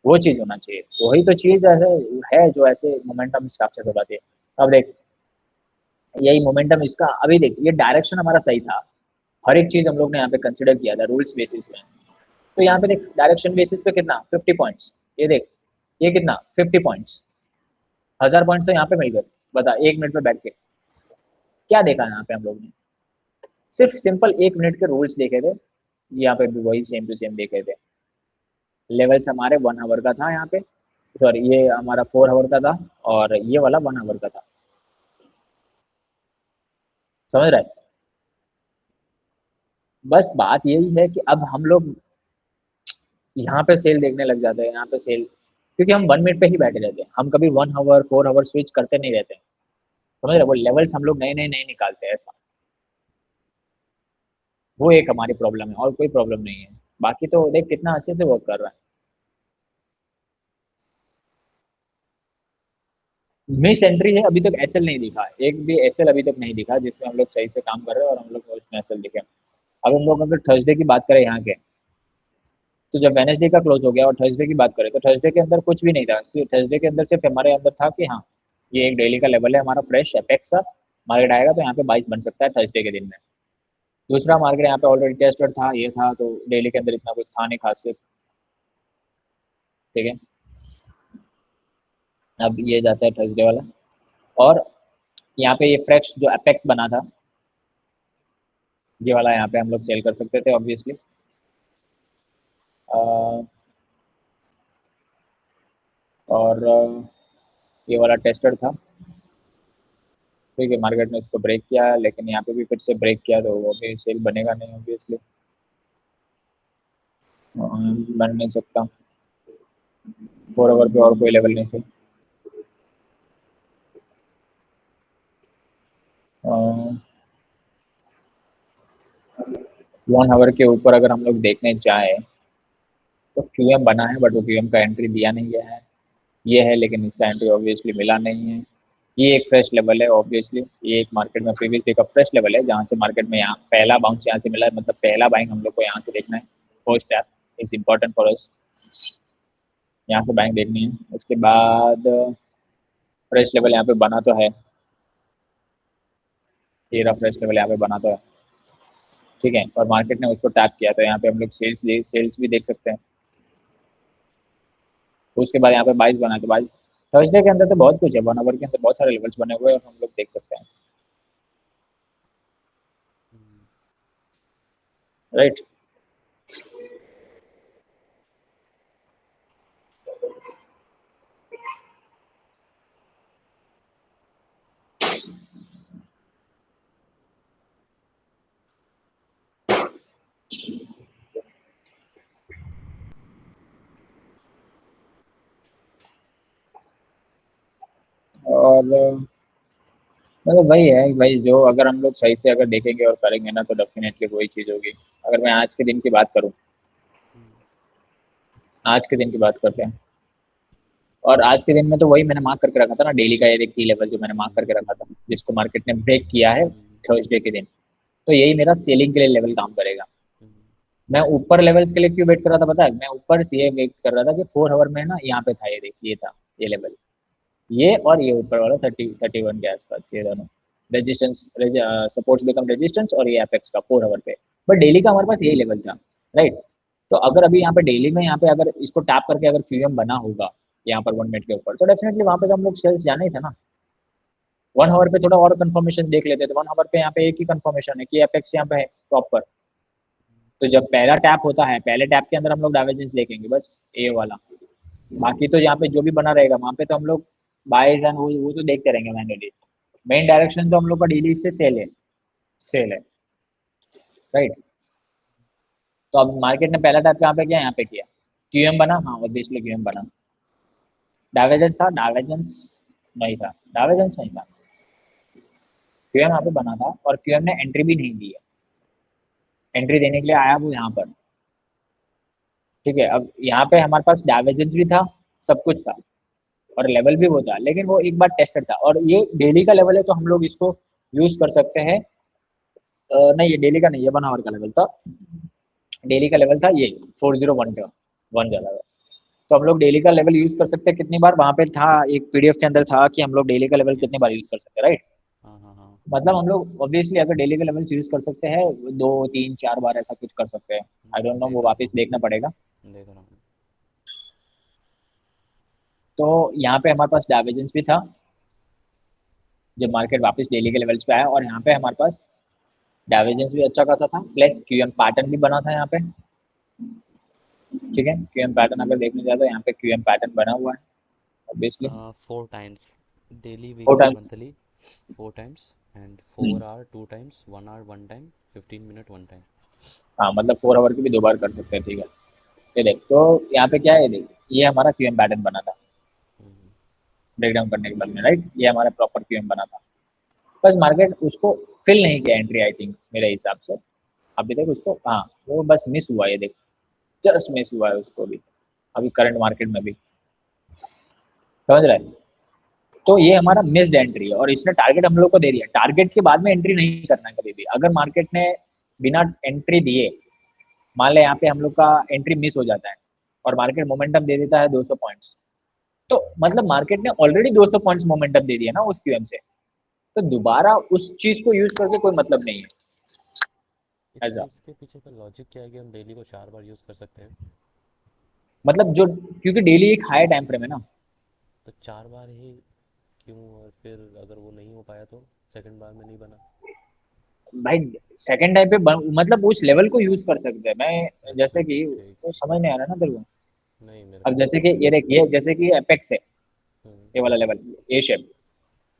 वो चीज होना चाहिए, वही तो चीज ऐसे है जो ऐसे मोमेंटम कैप्चर हो जाती है। अब देख यही मोमेंटम इसका, अभी देख ये डायरेक्शन हमारा सही था, हर एक चीज हम लोग ने यहाँ पे कंसिडर किया था रूल्स बेसिस में, तो यहाँ पे देख डायरेक्शन बेसिस पे कितना 50 पॉइंट्स, ये देख ये कितना 50 पॉइंट्स, 1000 पॉइंट्स तो यहाँ पे मिल गए, बता 1 मिनट में बैठ के क्या देखा यहाँ पे हम लोग ने, सिर्फ सिंपल 1 मिनट के रूल्स देखे थे, यहाँ पे भी वही सेम टू सेम देखे थे, लेवल्स हमारे 1 आवर का था यहाँ पे, सॉरी ये हमारा 4 आवर का था, और ये वाला 1 आवर का था, समझ रहा है। बस बात यही है कि अब हम लोग यहाँ पे सेल देखने लग जाते हैं, यहाँ पे सेल, क्योंकि हम 1 मिनट पे ही बैठे रहते हैं, हम कभी 1 आवर 4 आवर स्विच करते नहीं रहते हैं, समझ रहे, वो लेवल्स हम लोग नए नए नहीं निकालते हैं ऐसा, वो एक हमारी प्रॉब्लम है और कोई प्रॉब्लम नहीं है, बाकी तो देख कितना अच्छे से वर्क कर रहा है। मिस एंट्री है, अभी तक एसएल नहीं दिखा, एक भी एसएल अभी तक नहीं दिखा जिसमें हम लोग सही से काम कर रहे हैं और हम लोग उसमें एसएल दिखे। अब हम लोग अगर थर्सडे की बात करें यहाँ के, तो जब वेनेसडे का क्लोज हो गया और थर्सडे की बात करें तो थर्सडे के अंदर कुछ भी नहीं था, सिर्फ थर्सडे के अंदर सिर्फ हमारे अंदर था कि हाँ ये एक डेली का लेवल है हमारा फ्रेश एपेक्स का, मार्केट आएगा तो यहाँ पे 22 बन सकता है थर्सडे के दिन में। दूसरा मार्केट यहाँ पे ऑलरेडी टेस्टेड था, ये था, तो डेली के अंदर इतना कुछ था नहीं खास से, ठीक है। अब ये जाता है थर्सडे वाला, और यहाँ पे ये फ्रेश जो एपेक्स बना था, ये वाला यहाँ पे हम लोग सेल कर सकते थे ऑब्वियसली। और ये वाला टेस्टर था। ठीक है, मार्केट ने इसको ब्रेक किया, लेकिन यहाँ पे भी फिर से ब्रेक किया, तो वो भी सेल बनेगा नहीं ऑब्वियसली, बन नहीं सकता। 4 आवर पे और कोई लेवल नहीं थे। 1 आवर के ऊपर अगर हम लोग देखने जाए तो क्यूएम बना है, बट वो क्यूएम का एंट्री दिया नहीं गया है। ये है, लेकिन इसका एंट्री ऑब्वियसली मिला नहीं है। ये एक फ्रेश लेवल है ऑब्वियसली, ये एक मार्केट में प्रीवियस डे का फ्रेश लेवल है, जहाँ से मार्केट में यहाँ पहला बाउंस यहाँ से मिला है, मतलब पहला बाइंग हम लोग को यहाँ से देखना है। First step is important for us, यहाँ से बाइंग देखनी है। उसके बाद फ्रेश लेवल यहाँ पे बना तो है, ये रहा फ्रेश लेवल यहाँ पे बना तो है। ठीक है, और मार्केट ने उसको टैप किया, तो यहाँ पे हम लोग सेल्स भी देख सकते हैं। उसके बाद यहाँ पे 22 बना, तो 22 थर्सडे के अंदर तो बहुत कुछ है, 1 आवर के अंदर बहुत सारे लेवल्स बने हुए हैं और हम लोग देख सकते हैं। हम्म, राइट। और मतलब वही है भाई, जो अगर हम लोग सही से अगर देखेंगे और करेंगे ना, तो डेफिनेटली वही चीज़ होगी। अगर मैं आज के दिन की बात करूँ, हम्म, आज के दिन की बात करते हैं, और आज के दिन में तो वही मैंने मार्क करके रखा था ना, डेली का ये एक की लेवल जो मैंने मार्क हम्म, करके रखा था, जिसको मार्केट ने ब्रेक किया है हम्म, थर्सडे के दिन, तो यही मेरा सेलिंग के लिए लेवल काम करेगा। हम्म, मैं ऊपर लेवल्स के लिए क्यों वेट कर रहा था पता है? मैं ऊपर से ये वेट कर रहा था कि 4 आवर में ना यहाँ पे था, ये देखिए, ये था ये लेवल, ये और ये ऊपर वाला 31 के आसपास, ये दोनों रेजिस्टेंस, सपोर्ट्स बिकम रेजिस्टेंस, और ये एपेक्स का 4 आवर पे। बट डेली का हमारे पास यही लेवल था, राइट। तो अगर अभी यहाँ पे डेली में यहाँ पे अगर इसको टैप करके अगर क्यूएम बना होगा यहाँ पर 1 मिनट के ऊपर, तो डेफिनेटली वहाँ पे तो हम लोग सेल्स जाना ही था ना। 1 आवर पे थोड़ा और कंफर्मेशन देख लेते, तो 1 आवर पे यहाँ पे एक ही कंफर्मेशन है कि एपेक्स यहाँ पे है प्रॉपर। तो जब पहला टैप होता है, पहले टैप के अंदर हम लोग डाइवर्जेंस देखेंगे बस, ए वाला। बाकी तो यहाँ पे जो भी बना रहेगा वहाँ पे तो हम लोग बाइज एंड वो तो देखते रहेंगे मैन्युअली। मेन डायरेक्शन तो हम लोग का डेली से सेल है, सेल है, राइट। तो अब मार्केट ने पहला टैप कहाँ पे किया? यहाँ पे किया, क्यूएम बना, हाँ ऑब्वियसली क्यूएम बना। डाइवर्जेंस था? डाइवर्जेंस नहीं था, डाइवर्जेंस नहीं था, क्यूएम यहाँ पे बना था, और क्यूएम ने एंट्री भी नहीं दी है। एंट्री देने के लिए आया वो यहाँ पर। ठीक है, अब यहाँ पे हमारे पास डाइवर्जेंस भी था, सब कुछ था, और लेवल भी वो था, लेकिन वो एक बार टेस्टेड था, और ये डेली का लेवल है, तो हम लोग इसको यूज कर सकते हैं। नहीं, ये डेली का नहीं, ये 1 आवर का लेवल था। डेली का लेवल था ये 401 का, 1 ज़्यादा था। तो हम लोग डेली का लेवल यूज कर सकते हैं कितनी बार? वहां पे था एक पीडीएफ के अंदर था कि हम लोग डेली का लेवल कितनी यस बार यूज यस। कर सकते हैं, राइट। हाँ हाँ हाँ। मतलब हम लोग ऑब्वियसली अगर डेली का लेवल यूज कर सकते हैं, 2 3 4 बार ऐसा कुछ कर सकते हैं। आई डोंट नो, वो देख रहा वापस हूँ, देखना पड़ेगा। देख रहा हूँ। तो यहाँ पे हमारे पास डाइवर्जेंस भी था जब मार्केट वापस डेली के लेवल्स पे आया, और यहाँ पे हमारे पास डाइवर्जेंस भी अच्छा खासा था, प्लस क्यूएम पैटर्न भी बना था यहाँ पे। ठीक है, क्यूएम पैटर्न अगर देखने जाए तो यहाँ पे क्यूएम पैटर्न बना हुआ है obviously. 4 times, daily, four weekly, times monthly, 4 times, and 4 hour 2 times, 1 hour 1 time, 15 minute 1 time. हाँ, मतलब 4 आवर की भी 2 बार कर सकते हैं, ठीक है। ये देख, तो यहाँ पे क्या है, ये देख, ये हमारा क्यूएम पैटर्न बना था हम्म, ब्रेक डाउन करने के बाद में, राइट। ये हमारा प्रॉपर क्यूएम बना था, बस मार्केट उसको फिल नहीं किया एंट्री, आई थिंक मेरे हिसाब से। अभी देख उसको, हाँ, वो बस मिस हुआ, ये देख, जस्ट मिस हुआ है उसको भी, अभी करंट मार्केट में भी, समझ रहा है। तो ये हमारा मिस्ड एंट्री है, और इसने टारगेट हम लोग को दे दिया। टारगेट के बाद में एंट्री नहीं करना है कभी भी। अगर मार्केट ने बिना एंट्री दिए, मान लें यहाँ पे हम लोग का एंट्री मिस हो जाता है, और मार्केट मोमेंटम दे देता है 200 पॉइंट्स, तो मतलब मार्केट ने ऑलरेडी 200 पॉइंट्स मोमेंटम दे दिया ना उस क्यूएम से, तो दोबारा उस चीज को यूज करके कोई मतलब नहीं है। इसका ऐसा इसके पीछे का लॉजिक क्या है कि हम डेली को 4 बार यूज़ कर सकते हैं? मतलब जो, क्योंकि डेली एक हाई टाइम फ्रेम है ना। तो 4 बार ही क्यों? और फिर अगर वो नहीं हो पाया तो सेकंड बार में नहीं बना? भाई सेकंड टाइम पे मतलब उस लेवल को यूज कर सकते हैं। मैं अच्छा जैसे कि ठीक तो है। समझ नहीं आ रहा ना तेरे को। नहीं मेरे अब को तो जैसे कि समझ ये गया। देखिए, जैसे कि एपेक्स है, हम्म। ये वाला लेवल, ए शेप।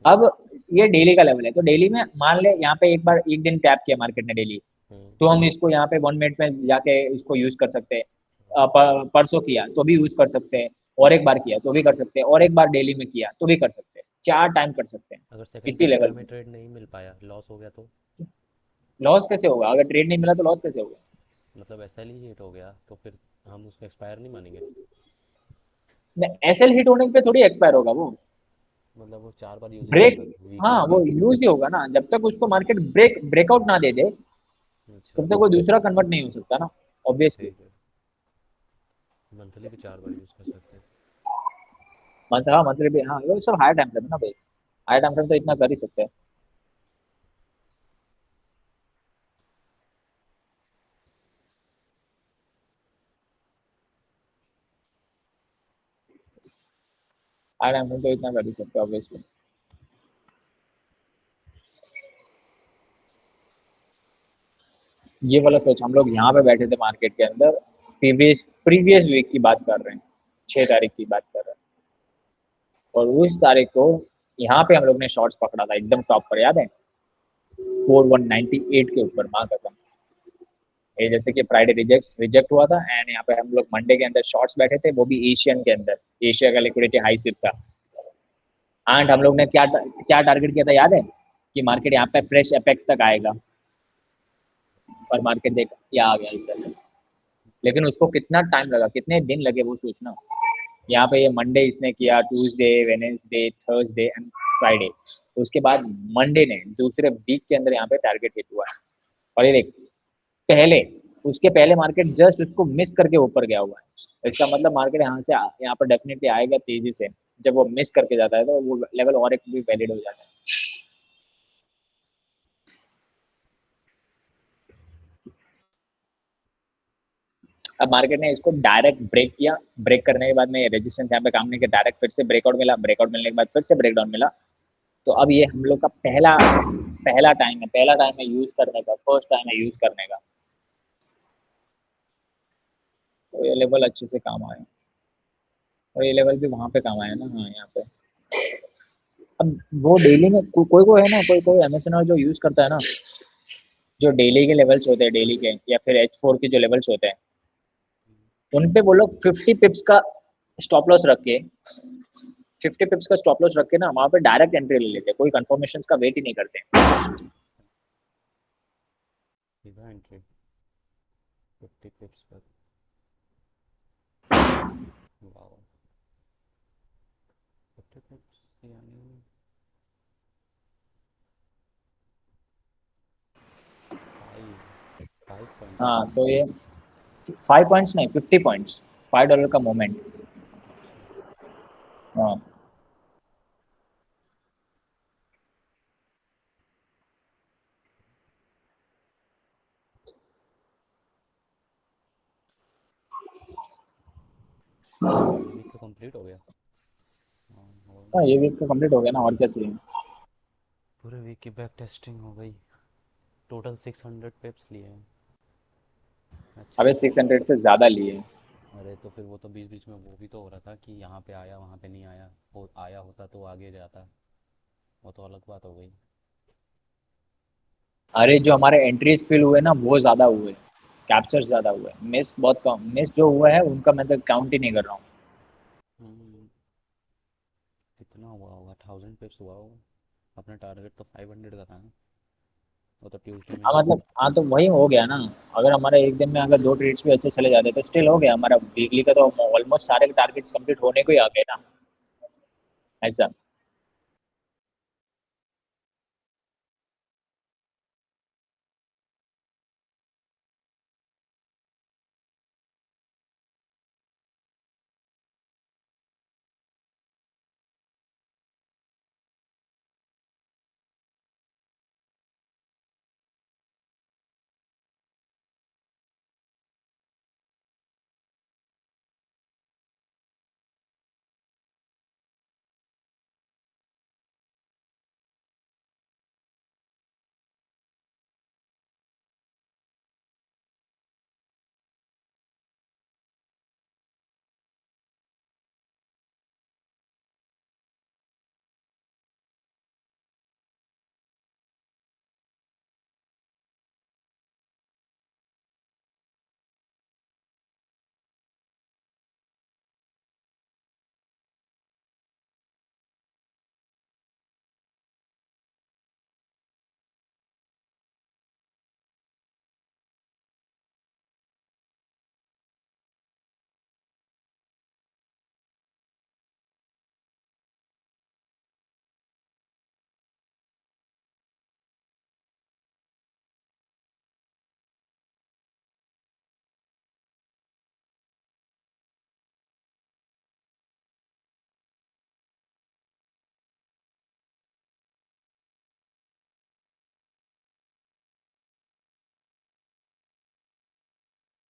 हम्म। अब ये डेली का लेवल है, तो डेली में मान ले यहाँ पे एक बार एक दिन टैप किया मार्केट ने डेली, हम्म। तो हम इसको यहाँ पे 1 मिनट में जाके इसको यूज कर सकते हैं। परसों किया तो भी यूज कर सकते हैं, और एक बार किया तो भी कर सकते हैं, और एक बार डेली में किया तो भी कर सकते हैं, 4 टाइम कर सकते हैं अगर सेकंड इसी टाइम पे लेवल हमें पे। ट्रेड नहीं मिल पाया, लॉस हो गया तो? लॉस कैसे होगा? अगर ट्रेड नहीं मिला तो लॉस कैसे होगा? मतलब ऐसा ही हिट हो गया तो फिर हम उसको एक्सपायर नहीं मानेंगे? एसएल हिट होने पे थोड़ी एक्सपायर होगा वो। मतलब वो 4 बार यूज ही नहीं ब्रेक, होगा हाँ वीकली वो में? यूज ही होगा ना, जब तक उसको मार्केट ब्रेकआउट ना दे दे अच्छा तब तक कोई दूसरा कन्वर्ट नहीं हो सकता ना, ऑब्वियसली। ठीक है। मंथली भी 4 बार यूज कर सकते हैं? मतलब हाँ, मतलब हाँ वो सब हायर टाइम फ्रेम है ना भाई, हायर टाइम फ्रेम तो इतना कर ही सकते हैं। हायर टाइम फ्रेम तो इतना कर ही सकते हैं ऑब्वियसली। ये वाला सोच, हम लोग यहाँ पे बैठे थे मार्केट के अंदर, प्रीवियस प्रीवियस वीक की बात कर रहे हैं, 6 तारीख की बात कर रहे हैं, और उस तारीख को यहाँ पे हम लोग ने शॉर्ट्स पकड़ा था एकदम टॉप पर, याद है? 4198 के ऊपर, माँ कसम। ये जैसे कि फ्राइडे रिजेक्ट रिजेक्ट हुआ था, एंड यहाँ पे हम लोग मंडे के अंदर शॉर्ट्स बैठे थे, वो भी एशियन के अंदर। एशिया का लिक्विडिटी हाई सिप था। एंड हम लोग ने क्या क्या टारगेट किया था, याद है? कि मार्केट यहाँ पे फ्रेश एपेक्स तक आएगा, और मार्केट देख क्या आ गया इस तरह। लेकिन उसको कितना टाइम लगा, कितने दिन लगे वो सोचना। यहाँ पे ये मंडे इसने किया, Tuesday, Wednesday, Thursday and Friday, उसके बाद मंडे ने दूसरे वीक के अंदर यहाँ पे टारगेट हिट हुआ है। और ये देख, पहले, उसके पहले मार्केट जस्ट उसको मिस करके ऊपर गया हुआ है। इसका मतलब मार्केट यहाँ से यहाँ पर डेफिनेटली आएगा तेजी से। जब वो मिस करके जाता है तो वो लेवल और एक भी वैलिड हो जाता है। अब मार्केट ने इसको डायरेक्ट ब्रेक किया, ब्रेक करने के बाद में रेजिस्टेंस यहाँ पे काम नहीं किया, डायरेक्ट फिर से ब्रेकआउट मिला, ब्रेकआउट मिलने के बाद फिर से ब्रेकडाउन मिला। तो अब ये हम लोग का पहला पहला टाइम है, पहला टाइम है यूज करने का, फर्स्ट टाइम है यूज करने का। तो ये लेवल अच्छे से काम आया, और ये लेवल भी वहां पे काम आया ना, हाँ यहाँ पे। अब वो डेली में कोई को है ना, कोई कोई एमएसएनआर जो यूज करता है ना, जो डेली के लेवल्स होते हैं, डेली के या फिर H4 के जो लेवल्स होते हैं, उन पे वो लोग 50 पिप्स का स्टॉप लॉस रख के, 50 पिप्स का स्टॉप लॉस रख के ना वहाँ पे डायरेक्ट एंट्री ले लेते हैं, कोई कंफर्मेशन का वेट ही नहीं करते। सीधा एंट्री 50 पिप्स पर? वाह। 50 पिप्स यानी 5 5 पॉइंट्स? हाँ तो ये 5 पॉइंट्स नहीं, 50 पॉइंट्स, $5 का मोमेंट। अच्छा। हाँ ये वीक का कंप्लीट हो गया? हाँ हो हाँ, गया। ये वीक तो कंप्लीट हो गया ना, और क्या चाहिए। पूरे वीक की बैक टेस्टिंग हो गई। टोटल 600 पिप्स लिए हैं। अच्छा। अबे 600 से ज़्यादा लिए। अरे तो फिर वो तो बीच बीच में वो भी तो हो रहा था कि यहाँ पे आया वहाँ पे नहीं आया, हो आया होता तो आगे जाता। वो तो अलग बात हो गई। अरे जो हमारे एंट्रीज फिल हुए ना वो ज़्यादा हुए, कैप्चर ज़्यादा हुए, मिस बहुत कम, मिस जो हुआ है उनका मैं तो काउंट ही नहीं कर रहा हूँ। हम्म। कितना हुआ होगा? 1000 पिप्स हुआ होगा। अपना टारगेट तो 500 का था ना? वो तो ट्यूसडे में हाँ ही। मतलब हाँ, तो वही हो गया ना। अगर हमारा एक दिन में अगर 2 ट्रेड्स भी अच्छे चले जाते तो स्टिल हो गया हमारा वीकली का, तो ऑलमोस्ट सारे टारगेट्स कंप्लीट होने को ही आ गए ना, ऐसा।